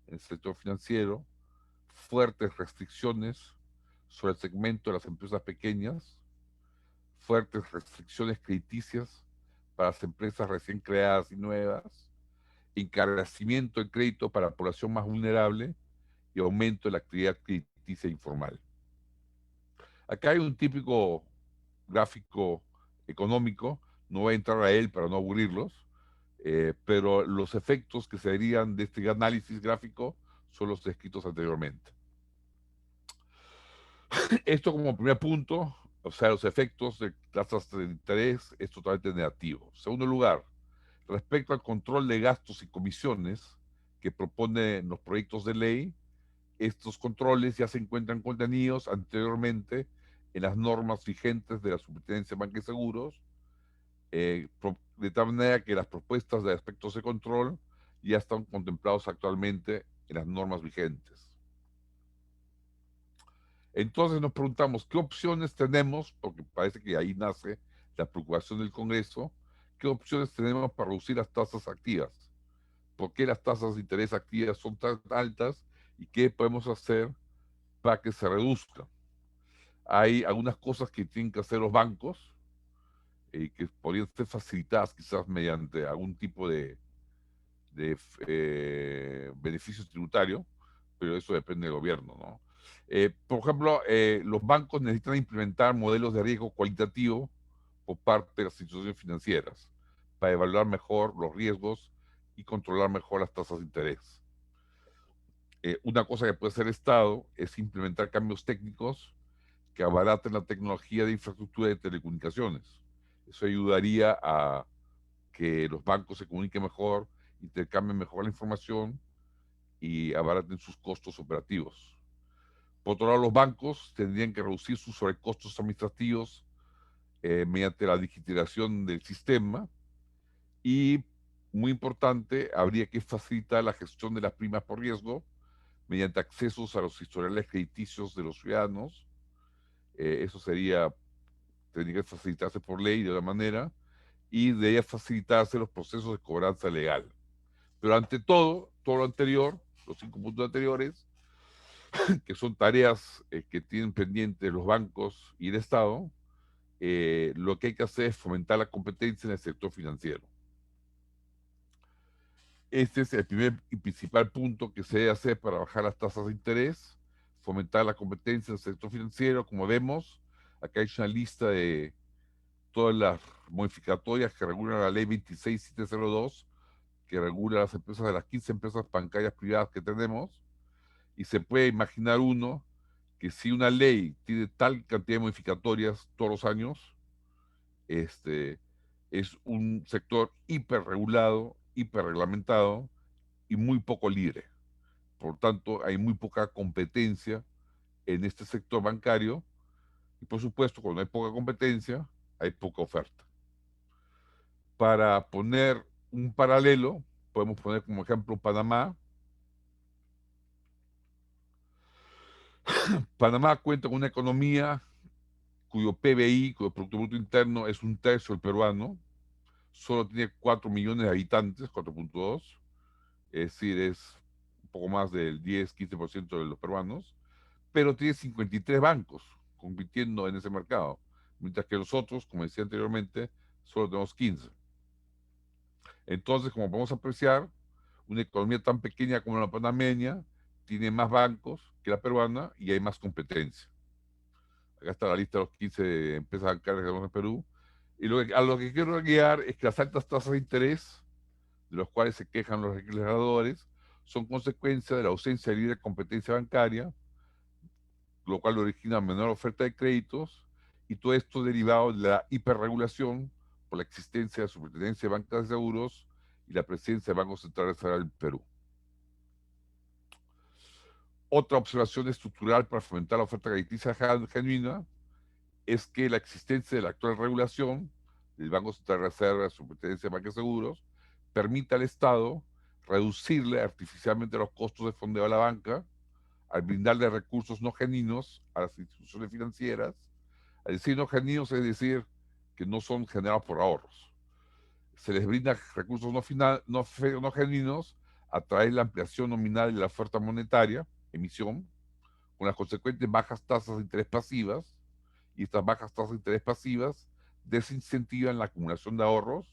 Speaker 2: en el sector financiero, fuertes restricciones sobre el segmento de las empresas pequeñas, fuertes restricciones crediticias para las empresas recién creadas y nuevas, encarecimiento del crédito para la población más vulnerable y aumento de la actividad crediticia informal. Acá hay un típico gráfico económico, no voy a entrar a él para no aburrirlos, pero los efectos que se derivan de este análisis gráfico son los descritos anteriormente. Esto como primer punto, o sea, los efectos de tasas de interés es totalmente negativo. Segundo lugar, respecto al control de gastos y comisiones que proponen los proyectos de ley, estos controles ya se encuentran contenidos anteriormente en las normas vigentes de la Superintendencia de Banca y Seguros, de tal manera que las propuestas de aspectos de control ya están contemplados actualmente en las normas vigentes. Entonces nos preguntamos, ¿qué opciones tenemos? Porque parece que ahí nace la preocupación del Congreso. ¿Qué opciones tenemos para reducir las tasas activas? ¿Por qué las tasas de interés activas son tan altas? ¿Y qué podemos hacer para que se reduzcan? Hay algunas cosas que tienen que hacer los bancos que podrían ser facilitadas quizás mediante algún tipo de beneficio tributario, pero eso depende del gobierno, ¿no? Por ejemplo, los bancos necesitan implementar modelos de riesgo cualitativo por parte de las instituciones financieras para evaluar mejor los riesgos y controlar mejor las tasas de interés. Una cosa que puede hacer el Estado es implementar cambios técnicos que abaraten la tecnología de infraestructura de telecomunicaciones. Eso ayudaría a que los bancos se comuniquen mejor, intercambien mejor la información y abaraten sus costos operativos. Por otro lado, los bancos tendrían que reducir sus sobrecostos administrativos mediante la digitalización del sistema y, muy importante, habría que facilitar la gestión de las primas por riesgo mediante accesos a los historiales crediticios de los ciudadanos. Eso tendría que facilitarse por ley de una manera y debería facilitarse los procesos de cobranza legal. Pero ante todo lo anterior, los 5 puntos anteriores, que son tareas que tienen pendientes los bancos y el Estado, lo que hay que hacer es fomentar la competencia en el sector financiero. Este es el primer y principal punto que se debe hacer para bajar las tasas de interés, fomentar la competencia en el sector financiero. Como vemos, acá hay una lista de todas las modificatorias que regulan la ley 26702, que regula las empresas de las 15 empresas bancarias privadas que tenemos, y se puede imaginar uno que si una ley tiene tal cantidad de modificatorias todos los años, es un sector hiperregulado, hiperreglamentado y muy poco libre. Por tanto, hay muy poca competencia en este sector bancario y, por supuesto, cuando hay poca competencia, hay poca oferta. Para poner un paralelo, podemos poner como ejemplo Panamá. Panamá cuenta con una economía cuyo PBI, cuyo Producto Bruto Interno, es 1/3 del peruano, solo tiene 4 millones de habitantes, 4.2, es decir, es un poco más del 10-15% de los peruanos, pero tiene 53 bancos compitiendo en ese mercado, mientras que los otros, como decía anteriormente, solo tenemos 15. Entonces, como podemos apreciar, una economía tan pequeña como la panameña tiene más bancos que la peruana y hay más competencia. Acá está la lista de los 15 empresas bancarias que tenemos en Perú. Y a lo que quiero guiar es que las altas tasas de interés, de los cuales se quejan los legisladores, son consecuencia de la ausencia de libre competencia bancaria, lo cual origina menor oferta de créditos, y todo esto derivado de la hiperregulación por la existencia de superintendencia de bancas de seguros y la presencia de bancos centrales del Perú. Otra observación estructural para fomentar la oferta crediticia genuina es que la existencia de la actual regulación del Banco Central de Reserva, Superintendencia de Bancos de Seguros, permite al Estado reducirle artificialmente los costos de fondeo a la banca al brindarle recursos no genuinos a las instituciones financieras. Al decir no genuinos es decir que no son generados por ahorros. Se les brinda recursos no genuinos a través de la ampliación nominal de la oferta monetaria, emisión, con las consecuentes bajas tasas de interés pasivas, y estas bajas tasas de interés pasivas desincentivan la acumulación de ahorros,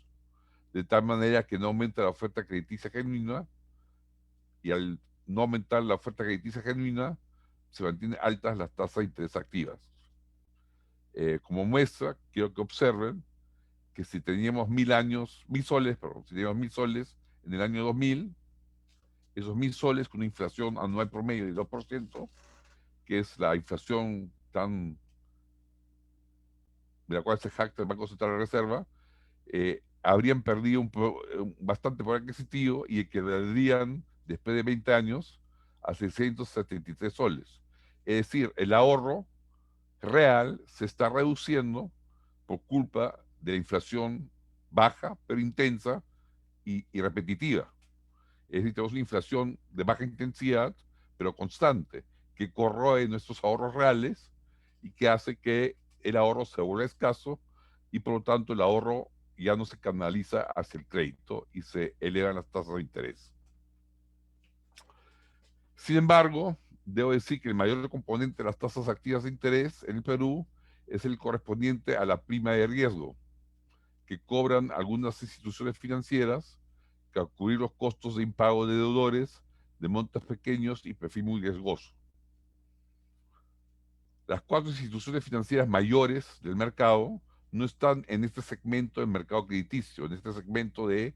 Speaker 2: de tal manera que no aumenta la oferta crediticia genuina, y al no aumentar la oferta crediticia genuina, se mantienen altas las tasas de interés activas. Como muestra, quiero que observen que si teníamos 1.000 soles en el año 2000, esos 1.000 soles con una inflación anual promedio de 2%, que es la inflación de la cual se jacta el Banco Central de Reserva, habrían perdido bastante poder adquisitivo y equivaldrían, después de 20 años, a 673 soles. Es decir, el ahorro real se está reduciendo por culpa de la inflación baja, pero intensa y repetitiva. Es decir, tenemos una inflación de baja intensidad, pero constante, que corroe nuestros ahorros reales y que hace que el ahorro se vuelva escaso y por lo tanto el ahorro ya no se canaliza hacia el crédito y se elevan las tasas de interés. Sin embargo, debo decir que el mayor componente de las tasas activas de interés en el Perú es el correspondiente a la prima de riesgo, que cobran algunas instituciones financieras que al cubrir los costos de impago de deudores de montos pequeños y perfil muy riesgoso. Las 4 instituciones financieras mayores del mercado no están en este segmento del mercado crediticio, en este segmento de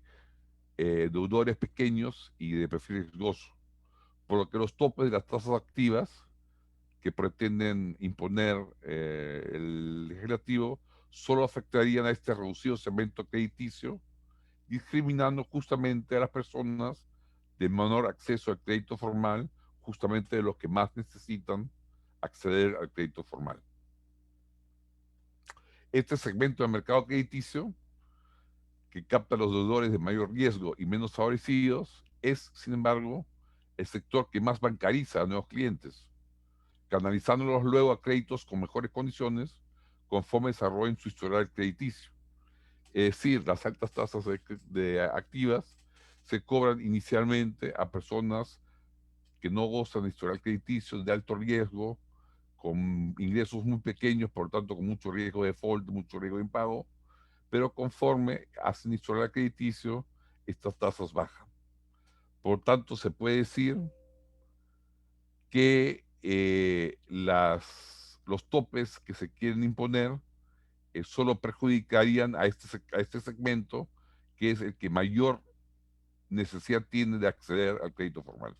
Speaker 2: deudores pequeños y de perfil riesgoso, por lo que los topes de las tasas activas que pretenden imponer el legislativo solo afectarían a este reducido segmento crediticio, discriminando justamente a las personas de menor acceso al crédito formal, justamente de los que más necesitan acceder al crédito formal. Este segmento del mercado crediticio, que capta a los deudores de mayor riesgo y menos favorecidos, es, sin embargo, el sector que más bancariza a nuevos clientes, canalizándolos luego a créditos con mejores condiciones conforme desarrollen su historial crediticio. Es decir, las altas tasas de activas se cobran inicialmente a personas que no gozan de historial crediticio de alto riesgo, con ingresos muy pequeños, por lo tanto con mucho riesgo de default, mucho riesgo de impago, pero conforme hacen historial crediticio, estas tasas bajan. Por tanto, se puede decir que los topes que se quieren imponer solo perjudicarían a este segmento, que es el que mayor necesidad tiene de acceder al crédito formal.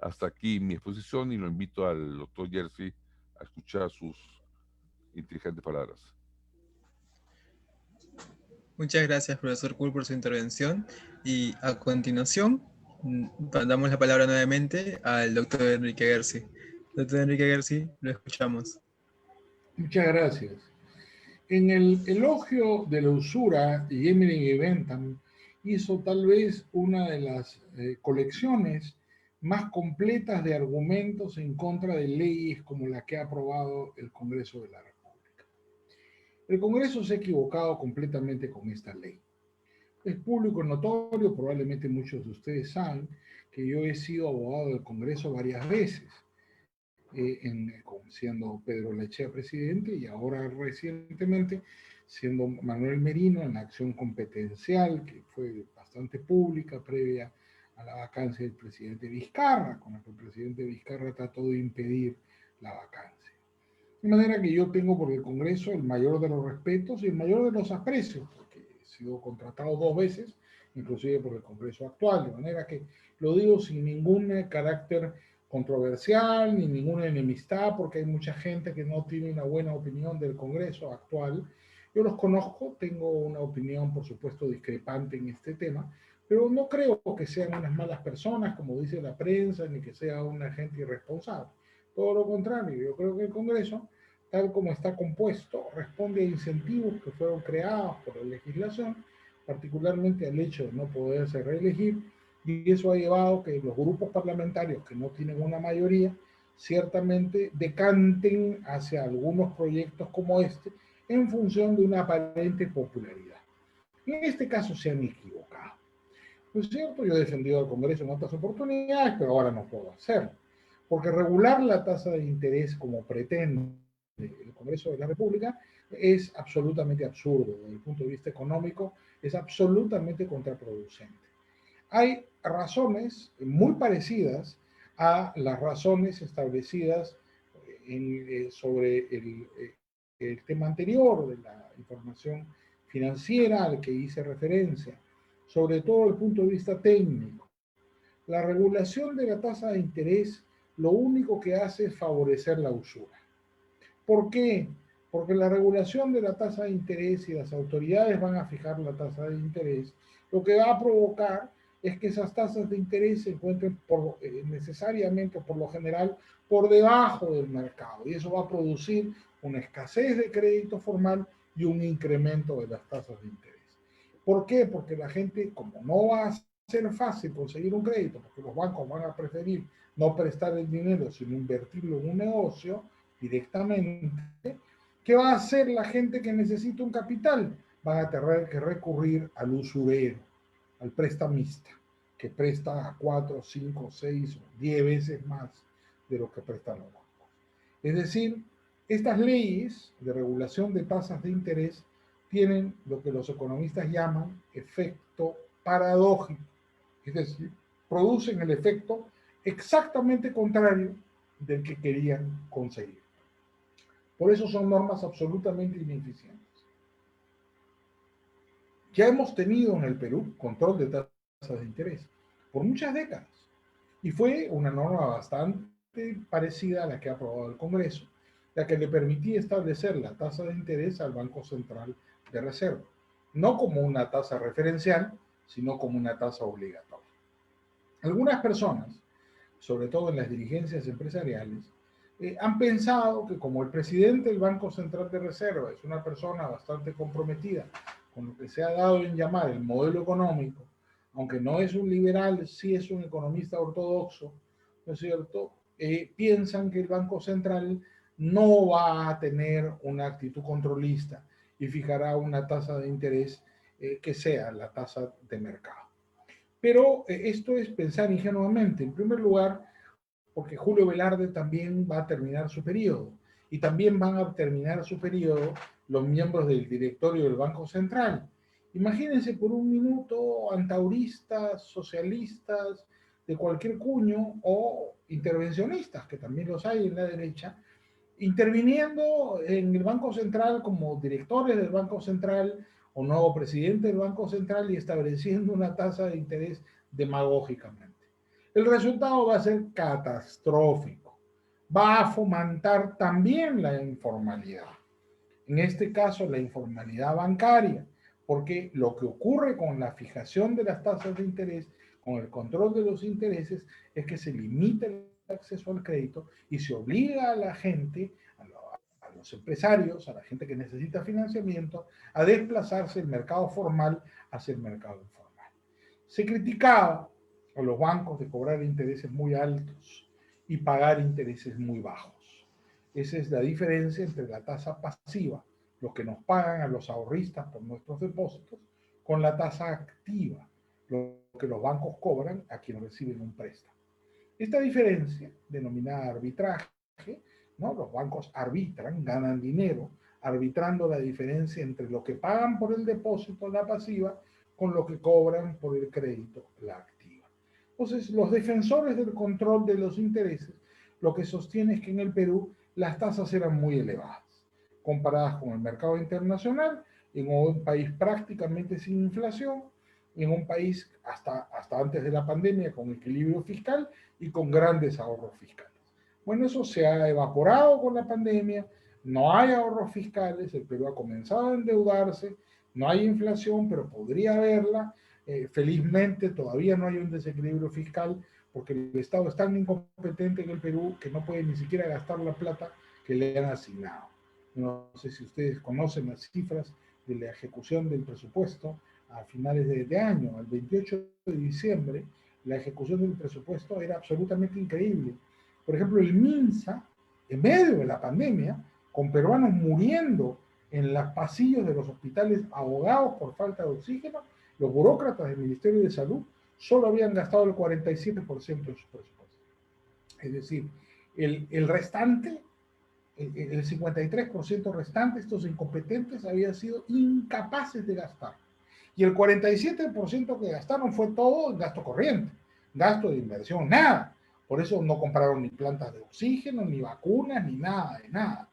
Speaker 2: Hasta aquí mi exposición y lo invito al doctor Jersey a escuchar sus inteligentes palabras.
Speaker 1: Muchas gracias, profesor Kuhl, por su intervención. Y a continuación, damos la palabra nuevamente al doctor Enrique Gersi. Doctor Enrique Gersi, lo escuchamos.
Speaker 4: Muchas gracias. En el elogio de la usura, Yemelin y Bentham hizo tal vez una de las colecciones más completas de argumentos en contra de leyes como la que ha aprobado el Congreso de la República. El Congreso se ha equivocado completamente con esta ley. Es público y notorio, probablemente muchos de ustedes saben, que yo he sido abogado del Congreso varias veces, siendo Pedro Lechea presidente y ahora recientemente siendo Manuel Merino en la acción competencial, que fue bastante pública previa a la vacancia del presidente Vizcarra, con la que el presidente Vizcarra trató de impedir la vacancia. De manera que yo tengo por el Congreso el mayor de los respetos y el mayor de los aprecios, porque he sido contratado 2 veces, inclusive por el Congreso actual, de manera que lo digo sin ningún carácter controversial ni ninguna enemistad, porque hay mucha gente que no tiene una buena opinión del Congreso actual. Yo los conozco, tengo una opinión, por supuesto, discrepante en este tema, pero no creo que sean unas malas personas, como dice la prensa, ni que sea una gente irresponsable. Todo lo contrario, yo creo que el Congreso, tal como está compuesto, responde a incentivos que fueron creados por la legislación, particularmente al hecho de no poderse reelegir, y eso ha llevado a que los grupos parlamentarios que no tienen una mayoría, ciertamente decanten hacia algunos proyectos como este, en función de una aparente popularidad. En este caso se han equivocado. ¿No es cierto? Yo he defendido al Congreso en otras oportunidades, pero ahora no puedo hacerlo. Porque regular la tasa de interés como pretende el Congreso de la República es absolutamente absurdo. Desde el punto de vista económico, es absolutamente contraproducente. Hay razones muy parecidas a las razones establecidas sobre el tema anterior de la información financiera al que hice referencia, sobre todo desde el punto de vista técnico. La regulación de la tasa de interés lo único que hace es favorecer la usura. ¿Por qué? Porque la regulación de la tasa de interés y las autoridades van a fijar la tasa de interés, lo que va a provocar es que esas tasas de interés se encuentren necesariamente, por lo general, por debajo del mercado. Y eso va a producir una escasez de crédito formal y un incremento de las tasas de interés. ¿Por qué? Porque la gente, como no va a ser fácil conseguir un crédito, porque los bancos van a preferir no prestar el dinero, sino invertirlo en un negocio directamente, ¿qué va a hacer la gente que necesita un capital? Van a tener que recurrir al usurero, al prestamista, que presta a 4, 5, 6 o 10 veces más de lo que prestan los bancos. Es decir, estas leyes de regulación de tasas de interés tienen lo que los economistas llaman efecto paradójico, es decir, producen el efecto exactamente contrario del que querían conseguir. Por eso son normas absolutamente ineficientes. Ya hemos tenido en el Perú control de tasas de interés por muchas décadas y fue una norma bastante parecida a la que ha aprobado el Congreso, la que le permitía establecer la tasa de interés al Banco Central de Reserva, no como una tasa referencial, sino como una tasa obligatoria. Algunas personas, sobre todo en las dirigencias empresariales, han pensado que como el presidente del Banco Central de Reserva es una persona bastante comprometida con lo que se ha dado en llamar el modelo económico, aunque no es un liberal, sí es un economista ortodoxo, ¿no es cierto? Piensan que el Banco Central no va a tener una actitud controlista y fijará una tasa de interés que sea la tasa de mercado. Pero esto es pensar ingenuamente. En primer lugar, porque Julio Velarde también va a terminar su periodo y también van a terminar su periodo los miembros del directorio del Banco Central. Imagínense por un minuto antauristas, socialistas de cualquier cuño o intervencionistas, que también los hay en la derecha, interviniendo en el Banco Central como directores del Banco Central o nuevo presidente del Banco Central y estableciendo una tasa de interés demagógicamente. El resultado va a ser catastrófico. Va a fomentar también la informalidad. En este caso, la informalidad bancaria, porque lo que ocurre con la fijación de las tasas de interés, con el control de los intereses, es que se limita el acceso al crédito y se obliga a la gente, a los empresarios, a la gente que necesita financiamiento, a desplazarse del mercado formal hacia el mercado informal. Se criticaba a los bancos de cobrar intereses muy altos y pagar intereses muy bajos. Esa es la diferencia entre la tasa pasiva lo que nos pagan a los ahorristas por nuestros depósitos, con la tasa activa, lo que los bancos cobran a quienes reciben un préstamo. Esta diferencia, denominada arbitraje, ¿no? Los bancos arbitran, ganan dinero, arbitrando la diferencia entre lo que pagan por el depósito, la pasiva, con lo que cobran por el crédito, la activa. Entonces, los defensores del control de los intereses, lo que sostienen es que en el Perú las tasas eran muy elevadas, comparadas con el mercado internacional, en un país prácticamente sin inflación, en un país hasta antes de la pandemia con equilibrio fiscal y con grandes ahorros fiscales. Bueno, eso se ha evaporado con la pandemia, no hay ahorros fiscales, el Perú ha comenzado a endeudarse, no hay inflación, pero podría haberla. Felizmente todavía no hay un desequilibrio fiscal porque el Estado es tan incompetente en el Perú que no puede ni siquiera gastar la plata que le han asignado. No sé si ustedes conocen las cifras de la ejecución del presupuesto a finales de año. Al 28 de diciembre, la ejecución del presupuesto era absolutamente increíble. Por ejemplo, el MINSA, en medio de la pandemia, con peruanos muriendo en los pasillos de los hospitales ahogados por falta de oxígeno, los burócratas del Ministerio de Salud solo habían gastado el 47% de su presupuesto. Es decir, el restante, el 53% restante, estos incompetentes habían sido incapaces de gastar. Y el 47% que gastaron fue todo en gasto corriente, gasto de inversión, nada. Por eso no compraron ni plantas de oxígeno, ni vacunas, ni nada, de nada.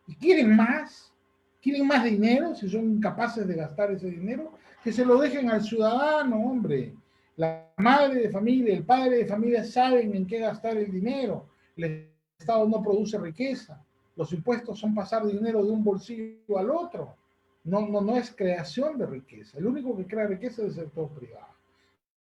Speaker 4: ¿Y quieren más? ¿Quieren más dinero? Si son incapaces de gastar ese dinero, que se lo dejen al ciudadano, hombre. La madre de familia, el padre de familia saben en qué gastar el dinero. El Estado no produce riqueza. Los impuestos son pasar dinero de un bolsillo al otro. No es creación de riqueza. El único que crea riqueza es el sector privado.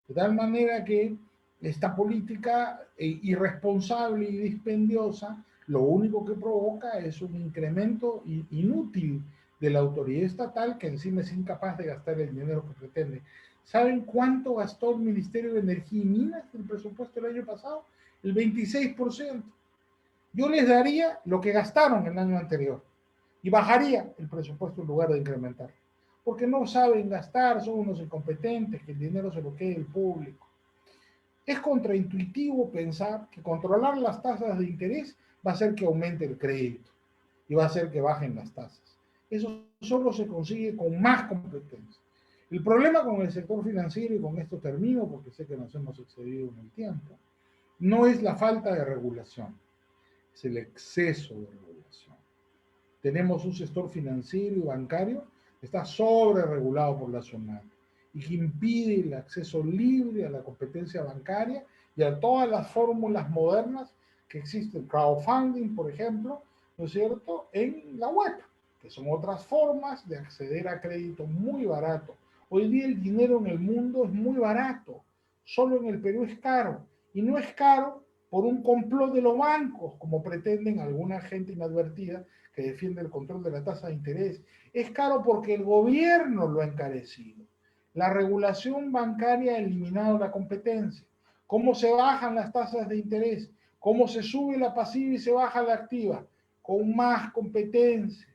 Speaker 4: De tal manera que esta política irresponsable y dispendiosa lo único que provoca es un incremento inútil de la autoridad estatal que encima es incapaz de gastar el dinero que pretende. ¿Saben cuánto gastó el Ministerio de Energía y Minas del presupuesto el año pasado? El 26%. Yo les daría lo que gastaron el año anterior y bajaría el presupuesto en lugar de incrementar. Porque no saben gastar, son unos incompetentes, que el dinero se lo quede el público. Es contraintuitivo pensar que controlar las tasas de interés va a hacer que aumente el crédito y va a hacer que bajen las tasas. Eso solo se consigue con más competencia. El problema con el sector financiero, y con esto termino porque sé que nos hemos excedido en el tiempo, no es la falta de regulación, es el exceso de regulación. Tenemos un sector financiero y bancario que está sobre regulado por la SUNAT y que impide el acceso libre a la competencia bancaria y a todas las fórmulas modernas que existen, crowdfunding, por ejemplo, ¿no es cierto?, en la web, que son otras formas de acceder a crédito muy barato. Hoy día el dinero en el mundo es muy barato, solo en el Perú es caro, y no es caro por un complot de los bancos, como pretenden alguna gente inadvertida que defiende el control de la tasa de interés. Es caro porque el gobierno lo ha encarecido. La regulación bancaria ha eliminado la competencia. ¿Cómo se bajan las tasas de interés? ¿Cómo se sube la pasiva y se baja la activa? Con más competencia,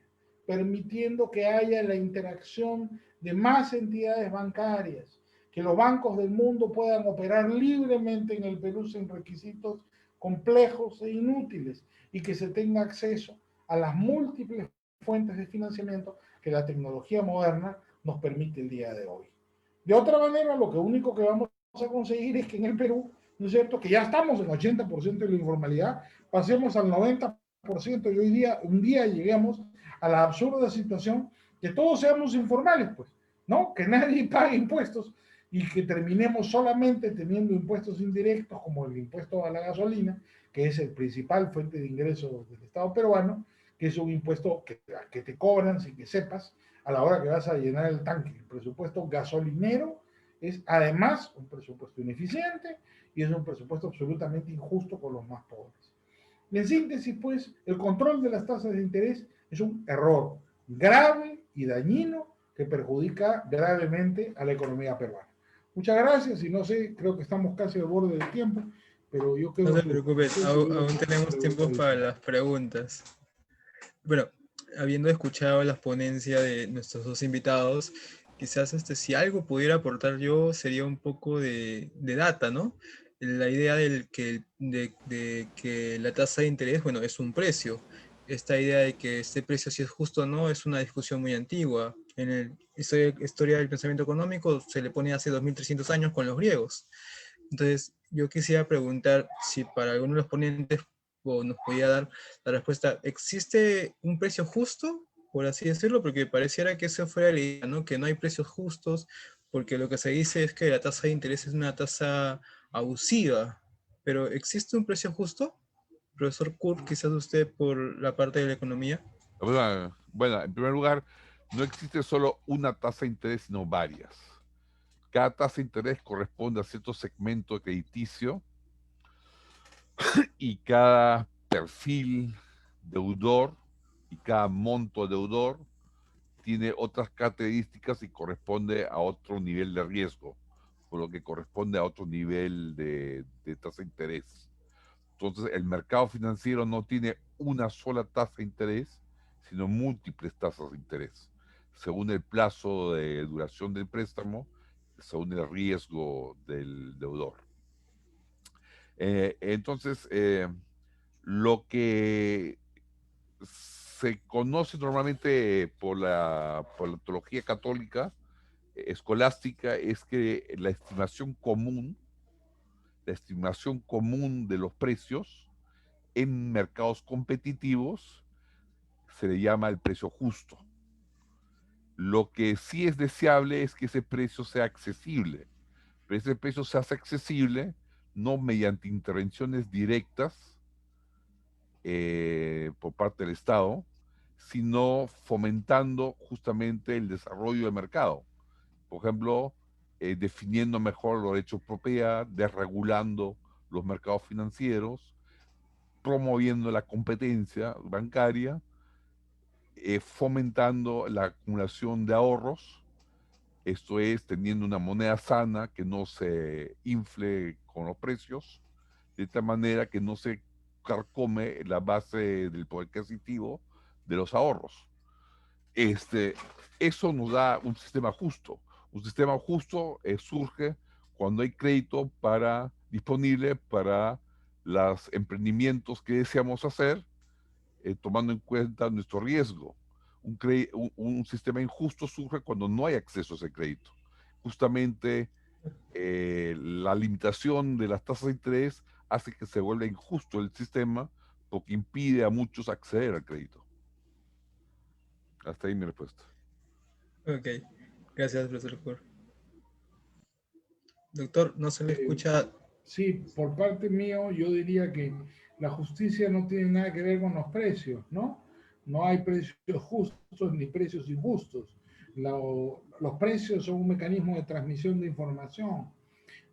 Speaker 4: permitiendo que haya la interacción de más entidades bancarias, que los bancos del mundo puedan operar libremente en el Perú sin requisitos complejos e inútiles y que se tenga acceso a las múltiples fuentes de financiamiento que la tecnología moderna nos permite el día de hoy. De otra manera, lo único que vamos a conseguir es que en el Perú, ¿no es cierto?, que ya estamos en 80% de la informalidad, pasemos al 90% y hoy día, un día lleguemos a la absurda situación que todos seamos informales, pues, ¿no? Que nadie pague impuestos y que terminemos solamente teniendo impuestos indirectos como el impuesto a la gasolina, que es el principal fuente de ingresos del Estado peruano, que es un impuesto que te cobran sin que sepas a la hora que vas a llenar el tanque. El presupuesto gasolinero es además un presupuesto ineficiente y es un presupuesto absolutamente injusto con los más pobres. En síntesis, pues, el control de las tasas de interés es un error grave y dañino que perjudica gravemente a la economía peruana. Muchas gracias y no sé, creo que estamos casi al borde del tiempo, pero yo creo que...
Speaker 1: No te preocupes, aún tenemos tiempo para las preguntas. Bueno, habiendo escuchado las ponencias de nuestros dos invitados, quizás si algo pudiera aportar yo sería un poco de data, ¿no? La idea de que la tasa de interés, bueno, es un precio. Esta idea de que este precio, si es justo o no, es una discusión muy antigua. En la historia del pensamiento económico se le pone hace 2300 años con los griegos. Entonces, yo quisiera preguntar si para alguno de los ponentes nos podía dar la respuesta, ¿existe un precio justo, por así decirlo? Porque pareciera que eso fuera la idea, ¿no? Que no hay precios justos, porque lo que se dice es que la tasa de interés es una tasa abusiva. Pero ¿existe un precio justo? Profesor Kurt, quizás usted por la parte de la economía.
Speaker 2: Bueno, en primer lugar, no existe solo una tasa de interés, sino varias. Cada tasa de interés corresponde a cierto segmento crediticio y cada perfil deudor y cada monto deudor tiene otras características y corresponde a otro nivel de riesgo, por lo que corresponde a otro nivel de tasa de interés. Entonces, el mercado financiero no tiene una sola tasa de interés, sino múltiples tasas de interés, según el plazo de duración del préstamo, según el riesgo del deudor. Entonces, lo que se conoce normalmente por la teología católica escolástica es que la estimación común de los precios en mercados competitivos se le llama el precio justo. Lo que sí es deseable es que ese precio sea accesible, pero ese precio se hace accesible no mediante intervenciones directas por parte del Estado, sino fomentando justamente el desarrollo del mercado. Por ejemplo, definiendo mejor los derechos de propiedad, desregulando los mercados financieros, promoviendo la competencia bancaria, fomentando la acumulación de ahorros, esto es, teniendo una moneda sana que no se infle con los precios, de tal manera que no se carcome la base del poder adquisitivo de los ahorros. Eso nos da un sistema justo. Un sistema justo surge cuando hay crédito disponible para los emprendimientos que deseamos hacer, tomando en cuenta nuestro riesgo. Un sistema injusto surge cuando no hay acceso a ese crédito. Justamente la limitación de las tasas de interés hace que se vuelva injusto el sistema porque impide a muchos acceder al crédito. Hasta ahí mi respuesta.
Speaker 1: Ok, gracias, profesor Kurt. Doctor, no se le escucha.
Speaker 4: Sí, por parte mío yo diría que la justicia no tiene nada que ver con los precios, ¿no? No hay precios justos ni precios injustos. Los precios son un mecanismo de transmisión de información,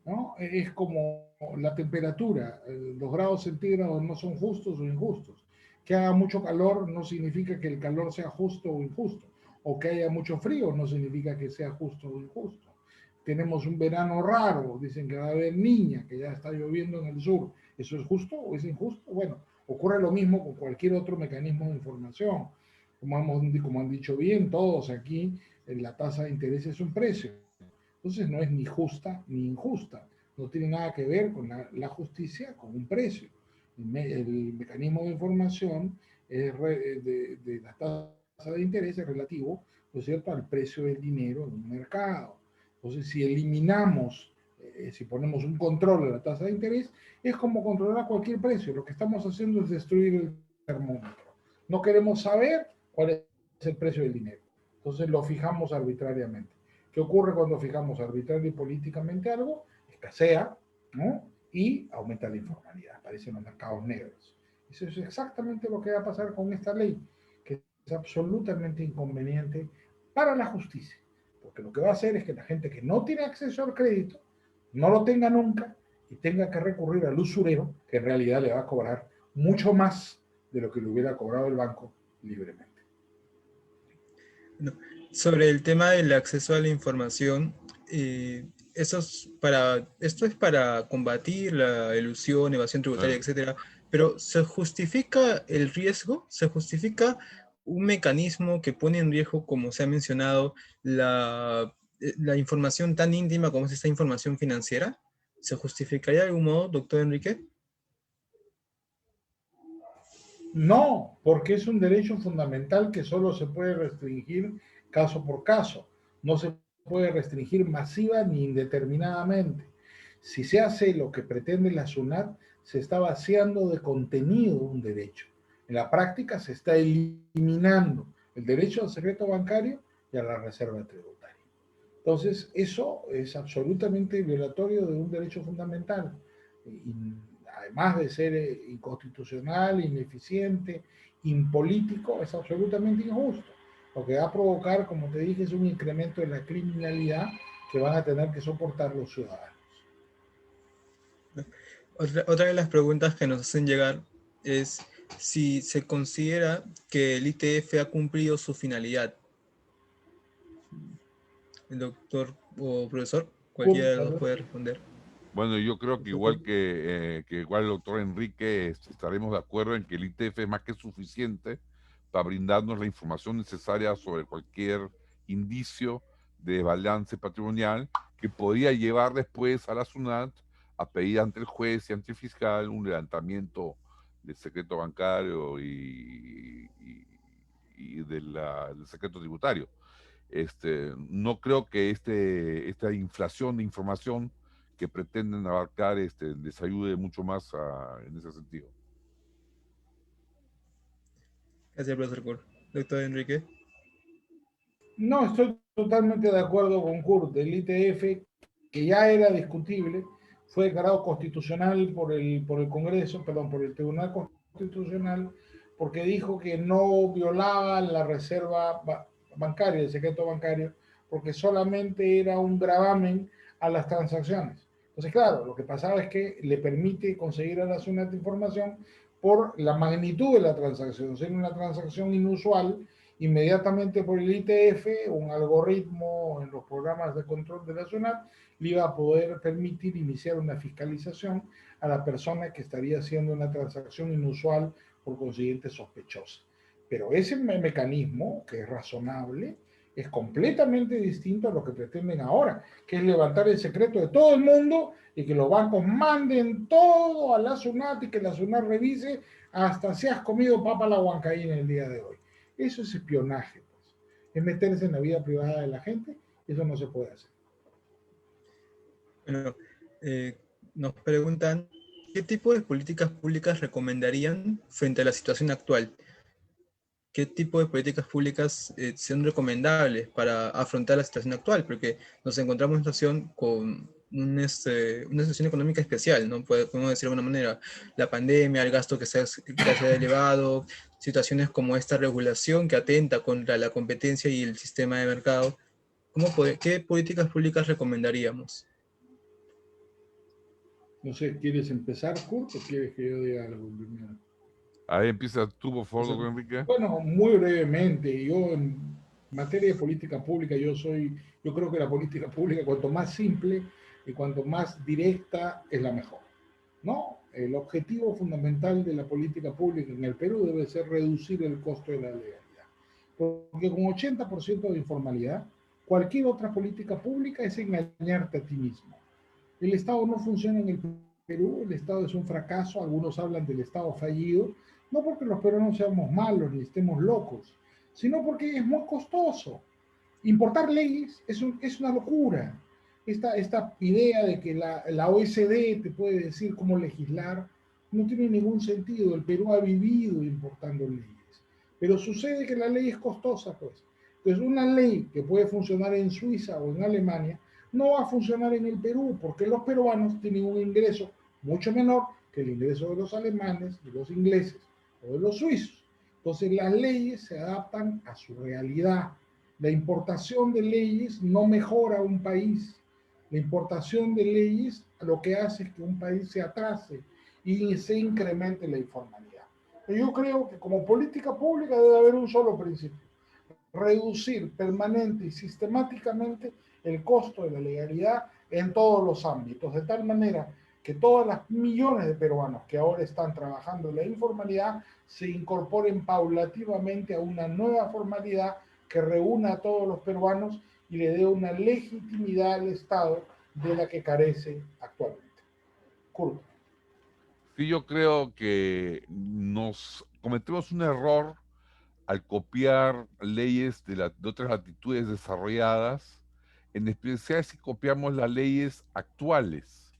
Speaker 4: ¿no? Es como la temperatura, los grados centígrados no son justos o injustos. Que haga mucho calor no significa que el calor sea justo o injusto, o que haya mucho frío no significa que sea justo o injusto. Tenemos un verano raro, dicen que va a haber niña, que ya está lloviendo en el sur. ¿Eso es justo o es injusto? Bueno, ocurre lo mismo con cualquier otro mecanismo de información. Como han dicho bien todos aquí, la tasa de interés es un precio. Entonces no es ni justa ni injusta. No tiene nada que ver con la justicia, con un precio. El mecanismo de información de la tasa de interés es relativo, ¿no es cierto?, al precio del dinero en un mercado. Entonces, si eliminamos, si ponemos un control a la tasa de interés, es como controlar cualquier precio. Lo que estamos haciendo es destruir el termómetro. No queremos saber cuál es el precio del dinero. Entonces lo fijamos arbitrariamente. ¿Qué ocurre cuando fijamos arbitrario y políticamente algo? Escasea, ¿no? Y aumenta la informalidad, aparecen los mercados negros. Eso es exactamente lo que va a pasar con esta ley, que es absolutamente inconveniente para la justicia. Porque lo que va a hacer es que la gente que no tiene acceso al crédito no lo tenga nunca y tenga que recurrir al usurero, que en realidad le va a cobrar mucho más de lo que le hubiera cobrado el banco libremente.
Speaker 1: No. Sobre el tema del acceso a la información, esto es para combatir la elusión, evasión tributaria, etcétera, pero ¿se justifica el riesgo? ¿Se justifica un mecanismo que pone en riesgo, como se ha mencionado, la información tan íntima como es esta información financiera? ¿Se justificaría de algún modo, doctor Enrique?
Speaker 4: No, porque es un derecho fundamental que solo se puede restringir caso por caso. No se puede restringir masiva ni indeterminadamente. Si se hace lo que pretende la SUNAT, se está vaciando de contenido un derecho. En la práctica se está eliminando el derecho al secreto bancario y a la reserva tributaria. Entonces, eso es absolutamente violatorio de un derecho fundamental. Y además de ser inconstitucional, ineficiente, impolítico, es absolutamente injusto. Lo que va a provocar, como te dije, es un incremento de la criminalidad que van a tener que soportar los ciudadanos.
Speaker 1: Otra de las preguntas que nos hacen llegar es si se considera que el ITF ha cumplido su finalidad. El doctor o profesor, cualquiera de los dos puede responder.
Speaker 2: Bueno, yo creo que igual el doctor Enrique estaremos de acuerdo en que el ITF es más que suficiente para brindarnos la información necesaria sobre cualquier indicio de balance patrimonial que podría llevar después a la SUNAT a pedir ante el juez y ante el fiscal un levantamiento del secreto bancario y del secreto tributario. No creo que esta inflación de información que pretenden abarcar les ayude mucho más en ese sentido.
Speaker 1: Gracias, profesor Kur. Doctor Enrique.
Speaker 4: No, estoy totalmente de acuerdo con Kurt. El ITF, que ya era discutible, fue declarado constitucional por el Congreso, perdón, por el Tribunal Constitucional, porque dijo que no violaba la reserva bancaria, el secreto bancario, porque solamente era un gravamen a las transacciones. Entonces, claro, lo que pasaba es que le permite conseguir a la SUNAT información por la magnitud de la transacción. Si era una transacción inusual, inmediatamente por el ITF, un algoritmo en los programas de control de la SUNAT le iba a poder permitir iniciar una fiscalización a la persona que estaría haciendo una transacción inusual, por consiguiente sospechosa. Pero ese mecanismo, que es razonable, es completamente distinto a lo que pretenden ahora, que es levantar el secreto de todo el mundo y que los bancos manden todo a la SUNAT y que la SUNAT revise hasta si has comido papa a la huancaína el día de hoy. Eso es espionaje, pues. Es meterse en la vida privada de la gente. Eso no se puede hacer.
Speaker 1: Bueno, nos preguntan, ¿qué tipo de políticas públicas recomendarían frente a la situación actual? ¿Qué tipo de políticas públicas son recomendables para afrontar la situación actual? Porque nos encontramos en una situación con una situación económica especial, ¿no? Podemos decir de alguna manera, la pandemia, el gasto que se ha elevado, situaciones como esta regulación que atenta contra la competencia y el sistema de mercado. ¿Qué políticas públicas recomendaríamos?
Speaker 4: No sé, ¿quieres empezar, Kurt, o quieres que yo diga algo primero?
Speaker 2: Ahí empieza tú, por favor, doctor Enrique.
Speaker 4: Bueno, muy brevemente, yo en materia de política pública, yo creo que la política pública, cuanto más simple y cuanto más directa, es la mejor, ¿no? El objetivo fundamental de la política pública en el Perú debe ser reducir el costo de la legalidad. Porque con 80% de informalidad, cualquier otra política pública es engañarte a ti mismo. El Estado no funciona en el Perú, el Estado es un fracaso, algunos hablan del Estado fallido, no porque los peruanos seamos malos ni estemos locos, sino porque es muy costoso. Importar leyes es una locura. Esta idea de que la OSD te puede decir cómo legislar no tiene ningún sentido. El Perú ha vivido importando leyes. Pero sucede que la ley es costosa, pues. Entonces, una ley que puede funcionar en Suiza o en Alemania no va a funcionar en el Perú porque los peruanos tienen un ingreso mucho menor que el ingreso de los alemanes, de los ingleses o de los suizos. Entonces, las leyes se adaptan a su realidad. La importación de leyes no mejora un país. La importación de leyes lo que hace es que un país se atrase y se incremente la informalidad. Yo creo que como política pública debe haber un solo principio: reducir permanente y sistemáticamente el costo de la legalidad en todos los ámbitos, de tal manera que todas las millones de peruanos que ahora están trabajando en la informalidad se incorporen paulativamente a una nueva formalidad que reúna a todos los peruanos y le dé una legitimidad al Estado de la que carece actualmente. Kurt.
Speaker 2: Sí, yo creo que nos cometemos un error al copiar leyes de otras latitudes desarrolladas, en especial si copiamos las leyes actuales,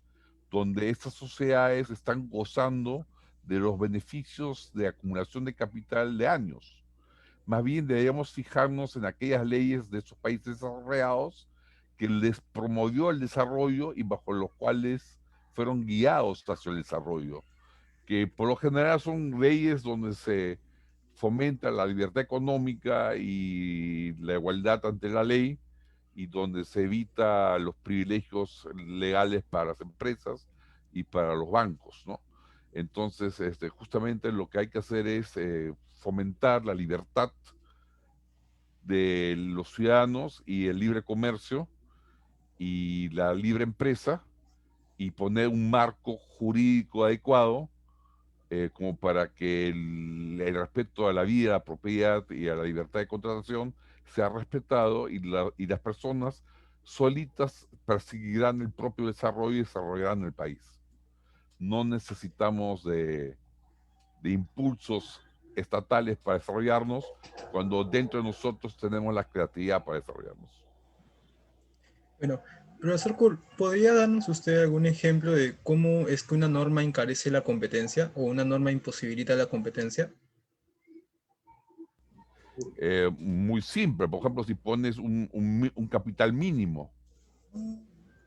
Speaker 2: donde estas sociedades están gozando de los beneficios de acumulación de capital de años. Más bien deberíamos fijarnos en aquellas leyes de esos países desarrollados que les promovió el desarrollo y bajo los cuales fueron guiados hacia el desarrollo, que por lo general son leyes donde se fomenta la libertad económica y la igualdad ante la ley, y donde se evita los privilegios legales para las empresas y para los bancos, ¿no? Entonces, justamente lo que hay que hacer es fomentar la libertad de los ciudadanos y el libre comercio y la libre empresa, y poner un marco jurídico adecuado como para que el respeto a la vida, a la propiedad y a la libertad de contratación sea respetado, y las personas solitas perseguirán el propio desarrollo y desarrollarán el país. No necesitamos de impulsos estatales para desarrollarnos, cuando dentro de nosotros tenemos la creatividad para desarrollarnos.
Speaker 1: Bueno, profesor Kur, ¿podría darnos usted algún ejemplo de cómo es que una norma encarece la competencia o una norma imposibilita la competencia?
Speaker 2: Muy simple, por ejemplo, si pones un capital mínimo.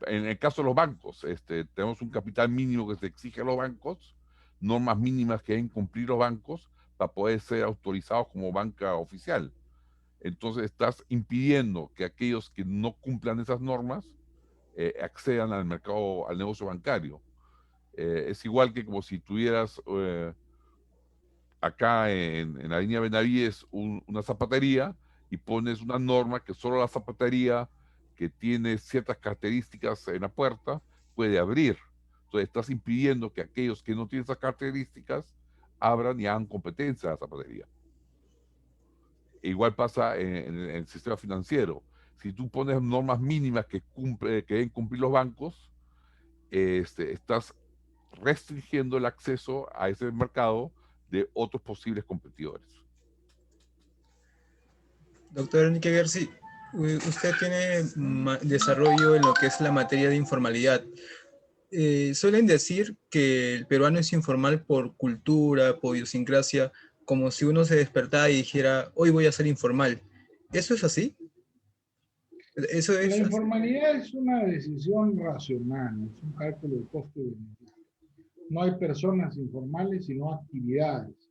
Speaker 2: En el caso de los bancos, tenemos un capital mínimo que se exige a los bancos, normas mínimas que deben cumplir los bancos para poder ser autorizados como banca oficial. Entonces estás impidiendo que aquellos que no cumplan esas normas accedan al mercado, al negocio bancario. Es igual que como si tuvieras acá en la línea Benavides una zapatería, y pones una norma que solo la zapatería que tiene ciertas características en la puerta puede abrir. Entonces estás impidiendo que aquellos que no tienen esas características abran y hagan competencia a la zapatería. Igual pasa en el sistema financiero. Si tú pones normas mínimas que deben cumplir los bancos, estás restringiendo el acceso a ese mercado de otros posibles competidores.
Speaker 1: Doctor Enrique Gersi, usted tiene desarrollo en lo que es la materia de informalidad. Suelen decir que el peruano es informal por cultura, por idiosincrasia, como si uno se despertara y dijera, hoy voy a ser informal. ¿Eso es así? ¿Eso
Speaker 4: La
Speaker 1: es así?
Speaker 4: informalidad es una decisión racional, es un cálculo de costo y beneficio. No hay personas informales, sino actividades.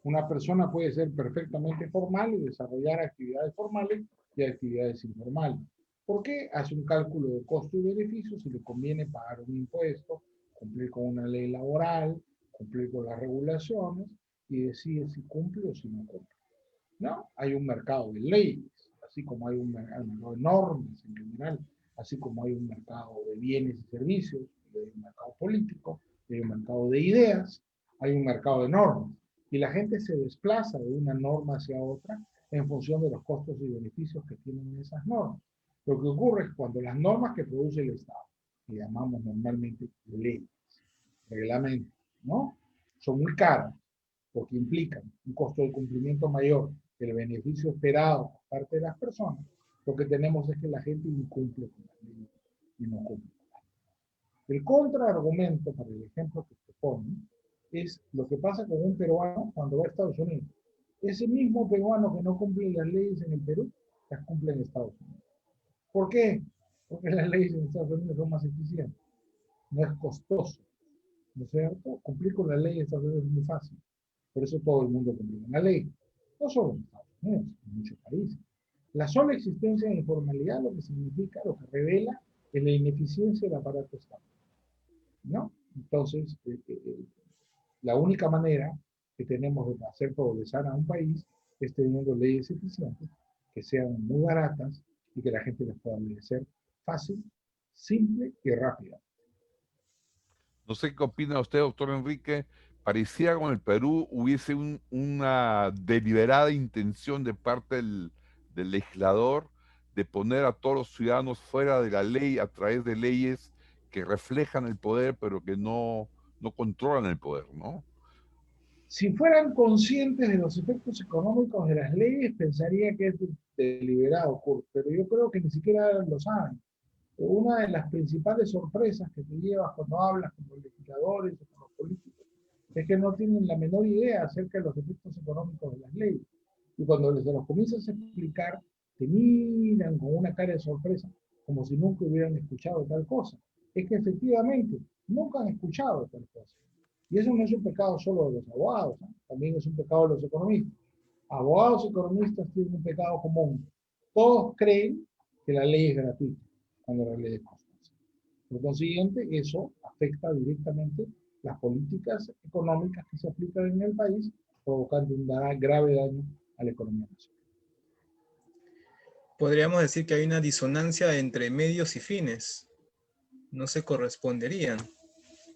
Speaker 4: Una persona puede ser perfectamente formal y desarrollar actividades formales y actividades informales. ¿Por qué? Hace un cálculo de costo y beneficio, si le conviene pagar un impuesto, cumplir con una ley laboral, cumplir con las regulaciones, y decide si cumple o si no cumple. ¿No? Hay un mercado de leyes, así como hay un mercado de normas en general, así como hay un mercado de bienes y servicios, hay un mercado político, hay un mercado de ideas, hay un mercado de normas. Y la gente se desplaza de una norma hacia otra en función de los costos y beneficios que tienen esas normas. Lo que ocurre es cuando las normas que produce el Estado, que llamamos normalmente leyes, reglamentos, ¿no? Son muy caras porque implican un costo de cumplimiento mayor que el beneficio esperado por parte de las personas. Lo que tenemos es que la gente incumple con la ley y no cumple. El contraargumento para el ejemplo que te pone es lo que pasa con un peruano cuando va a Estados Unidos. Ese mismo peruano que no cumple las leyes en el Perú, las cumple en Estados Unidos. ¿Por qué? Porque las leyes en Estados Unidos son más eficientes. No es costoso, ¿no es cierto? Cumplir con la ley en Estados Unidos es muy fácil. Por eso todo el mundo cumple con la ley. No solo en Estados Unidos, en muchos países. La sola existencia de informalidad lo que significa, lo que revela, es la ineficiencia del aparato estatal, ¿no? Entonces, la única manera que tenemos de hacer progresar a un país es teniendo leyes eficientes, que sean muy baratas y que la gente las pueda obedecer fácil, simple y rápida.
Speaker 2: No sé qué opina usted, doctor Enrique. Parecía como en el Perú hubiese una deliberada intención de parte del legislador de poner a todos los ciudadanos fuera de la ley a través de leyes que reflejan el poder, pero que no controlan el poder, ¿no?
Speaker 4: Si fueran conscientes de los efectos económicos de las leyes, pensaría que es deliberado, Kurt, pero yo creo que ni siquiera lo saben. Una de las principales sorpresas que te llevas cuando hablas con los legisladores o con los políticos es que no tienen la menor idea acerca de los efectos económicos de las leyes. Y cuando les los comienzas a explicar, te miran con una cara de sorpresa, como si nunca hubieran escuchado tal cosa. Es que efectivamente nunca han escuchado tal cosa. Y eso no es un pecado solo de los abogados, ¿no? También es un pecado de los economistas. Abogados y economistas tienen un pecado común. Todos creen que la ley es gratuita, cuando la ley es costosa. Por consiguiente, eso afecta directamente las políticas económicas que se aplican en el país, provocando un grave daño a la economía nacional.
Speaker 1: Podríamos decir que hay una disonancia entre medios y fines. No se corresponderían.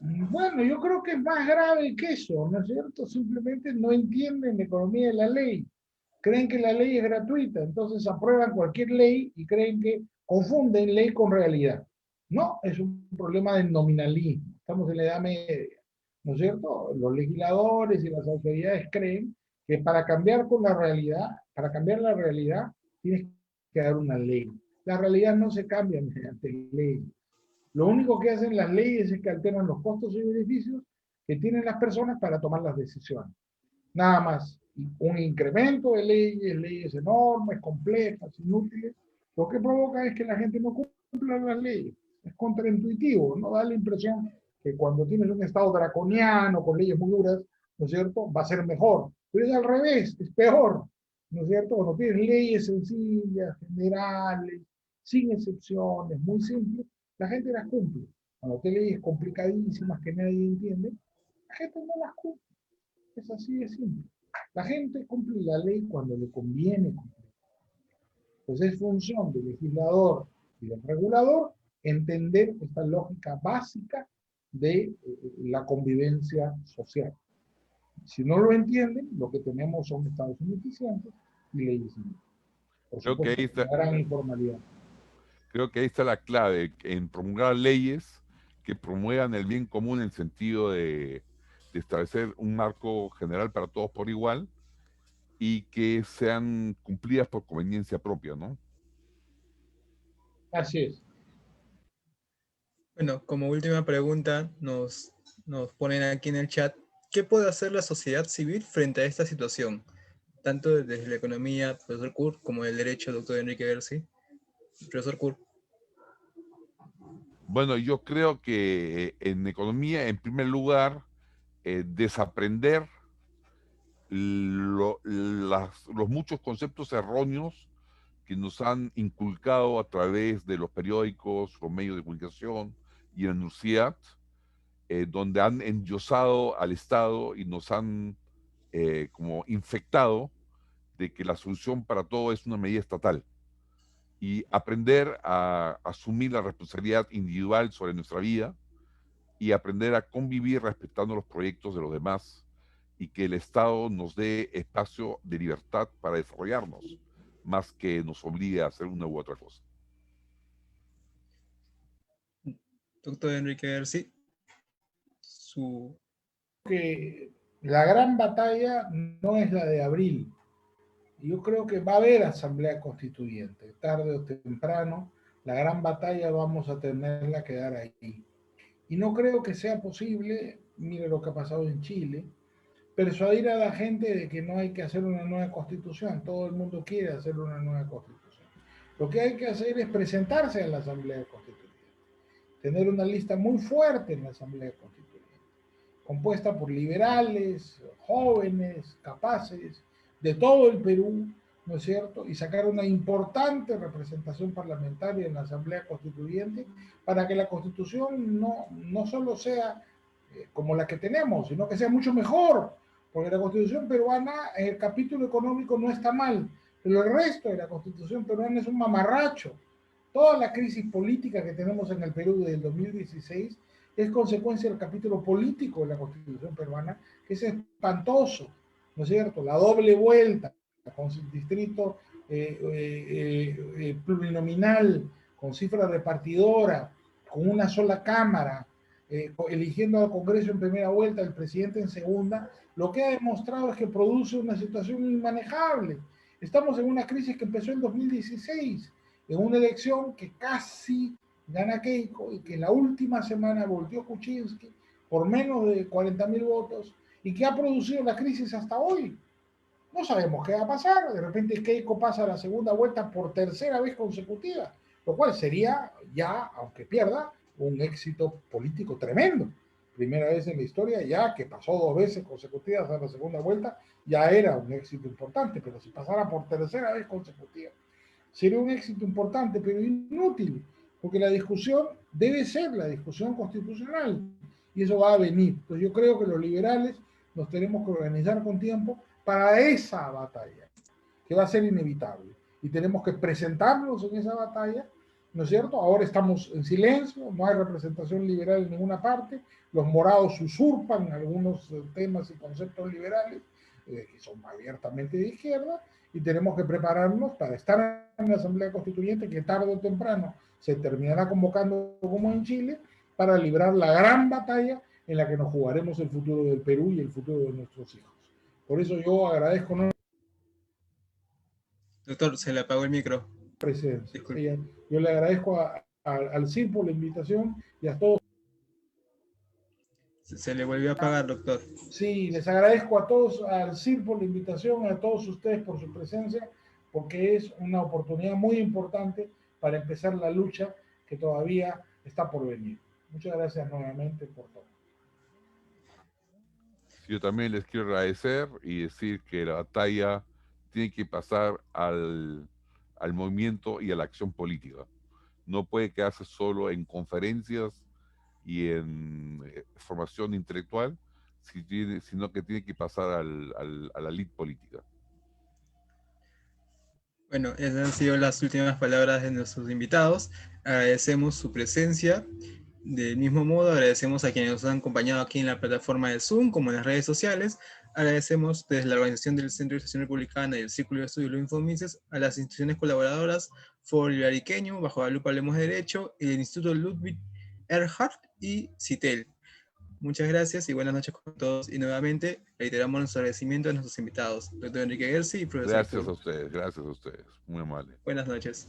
Speaker 4: Bueno, yo creo que es más grave que eso, ¿no es cierto? Simplemente no entienden la economía de la ley. Creen que la ley es gratuita, entonces aprueban cualquier ley y creen que confunden ley con realidad. No, es un problema de nominalismo. Estamos en la Edad Media, ¿no es cierto? Los legisladores y las autoridades creen que para cambiar con la realidad, para cambiar la realidad, tienes que dar una ley. La realidad no se cambia mediante ley. Lo único que hacen las leyes es que alteran los costos y beneficios que tienen las personas para tomar las decisiones. Nada más. Un incremento de leyes enormes, complejas, inútiles, lo que provoca es que la gente no cumpla las leyes. Es contraintuitivo, ¿no? Da la impresión que cuando tienes un estado draconiano con leyes muy duras, ¿no es cierto?, va a ser mejor. Pero es al revés, es peor, ¿no es cierto? Cuando tienes leyes sencillas, generales, sin excepciones, muy simples, la gente las cumple. Cuando tienes leyes complicadísimas que nadie entiende, la gente no las cumple. Es así de simple. La gente cumple la ley cuando le conviene cumplir. Entonces es función del legislador y del regulador entender esta lógica básica de la convivencia social. Si no lo entienden, lo que tenemos son estados ineficientes y leyes inútiles. Por
Speaker 2: Creo que
Speaker 4: supuesto, una gran informalidad.
Speaker 2: Creo que ahí está la clave, en promulgar leyes que promuevan el bien común en el sentido de establecer un marco general para todos por igual y que sean cumplidas por conveniencia propia, ¿no?
Speaker 4: Así es.
Speaker 1: Bueno, como última pregunta, nos ponen aquí en el chat, ¿qué puede hacer la sociedad civil frente a esta situación? Tanto desde la economía, profesor Kurt, como el derecho, doctor Enrique Berzi. Profesor Kurt.
Speaker 2: Bueno, yo creo que en economía, en primer lugar, desaprender los muchos conceptos erróneos que nos han inculcado a través de los periódicos, los medios de comunicación y en la universidad, donde han endiosado al Estado y nos han como infectado de que la solución para todo es una medida estatal. Y aprender a asumir la responsabilidad individual sobre nuestra vida y aprender a convivir respetando los proyectos de los demás y que el Estado nos dé espacio de libertad para desarrollarnos, más que nos obligue a hacer una u otra cosa.
Speaker 1: Doctor Enrique Berzi.
Speaker 4: Que la gran batalla no es la de abril. Yo creo que va a haber asamblea constituyente, tarde o temprano. La gran batalla vamos a tenerla que dar ahí. Y no creo que sea posible, mire lo que ha pasado en Chile, persuadir a la gente de que no hay que hacer una nueva constitución. Todo el mundo quiere hacer una nueva constitución. Lo que hay que hacer es presentarse a la asamblea constituyente, tener una lista muy fuerte en la asamblea constituyente, compuesta por liberales, jóvenes, capaces, de todo el Perú, ¿no es cierto? Y sacar una importante representación parlamentaria en la Asamblea Constituyente para que la Constitución no solo sea como la que tenemos, sino que sea mucho mejor, porque la Constitución peruana, el capítulo económico no está mal, pero el resto de la Constitución peruana es un mamarracho. Toda la crisis política que tenemos en el Perú desde el 2016 es consecuencia del capítulo político de la Constitución peruana, que es espantoso, ¿no es cierto? La doble vuelta con distrito plurinominal, con cifra repartidora, con una sola cámara, eligiendo al Congreso en primera vuelta, el presidente en segunda, lo que ha demostrado es que produce una situación inmanejable. Estamos en una crisis que empezó en 2016, en una elección que casi gana Keiko y que en la última semana volteó Kuczynski por menos de 40.000 votos y que ha producido la crisis hasta hoy. No sabemos qué va a pasar, de repente Keiko pasa a la segunda vuelta por tercera vez consecutiva, lo cual sería ya, aunque pierda, un éxito político tremendo. Primera vez en la historia, ya que pasó 2 veces consecutivas a la segunda vuelta, ya era un éxito importante, pero si pasara por tercera vez consecutiva, sería un éxito importante, pero inútil, porque la discusión debe ser la discusión constitucional, y eso va a venir. Entonces yo creo que los liberales nos tenemos que organizar con tiempo para esa batalla, que va a ser inevitable, y tenemos que presentarnos en esa batalla, ¿no es cierto? Ahora estamos en silencio, no hay representación liberal en ninguna parte, los morados usurpan algunos temas y conceptos liberales, que son abiertamente de izquierda, y tenemos que prepararnos para estar en la Asamblea Constituyente, que tarde o temprano se terminará convocando como en Chile, para librar la gran batalla en la que nos jugaremos el futuro del Perú y el futuro de nuestros hijos. Por eso yo agradezco la
Speaker 1: Doctor, se le apagó el micro.
Speaker 4: presencia. Yo le agradezco al CIR por la invitación y a todos.
Speaker 1: Se le volvió a apagar, doctor.
Speaker 4: Sí, les agradezco a todos, al CIR por la invitación, a todos ustedes por su presencia, porque es una oportunidad muy importante para empezar la lucha que todavía está por venir. Muchas gracias nuevamente por todo.
Speaker 2: Yo también les quiero agradecer y decir que la batalla tiene que pasar al movimiento y a la acción política. No puede quedarse solo en conferencias y en formación intelectual, sino que tiene que pasar a la elite política.
Speaker 1: Bueno, esas han sido las últimas palabras de nuestros invitados. Agradecemos su presencia. Del mismo modo, agradecemos a quienes nos han acompañado aquí en la plataforma de Zoom, como en las redes sociales. Agradecemos desde la organización del Centro de Educación Republicana y el Círculo de Estudios Luis Mises a las instituciones colaboradoras Foro Iberiqueño, Bajo la Lupa Hablemos de Derecho, el Instituto Ludwig Erhard y CITEL. Muchas gracias y buenas noches con todos. Y nuevamente reiteramos nuestro agradecimiento a nuestros invitados, doctor Enrique Gersi y profesor.
Speaker 2: Gracias a ustedes, muy amable.
Speaker 1: Buenas noches.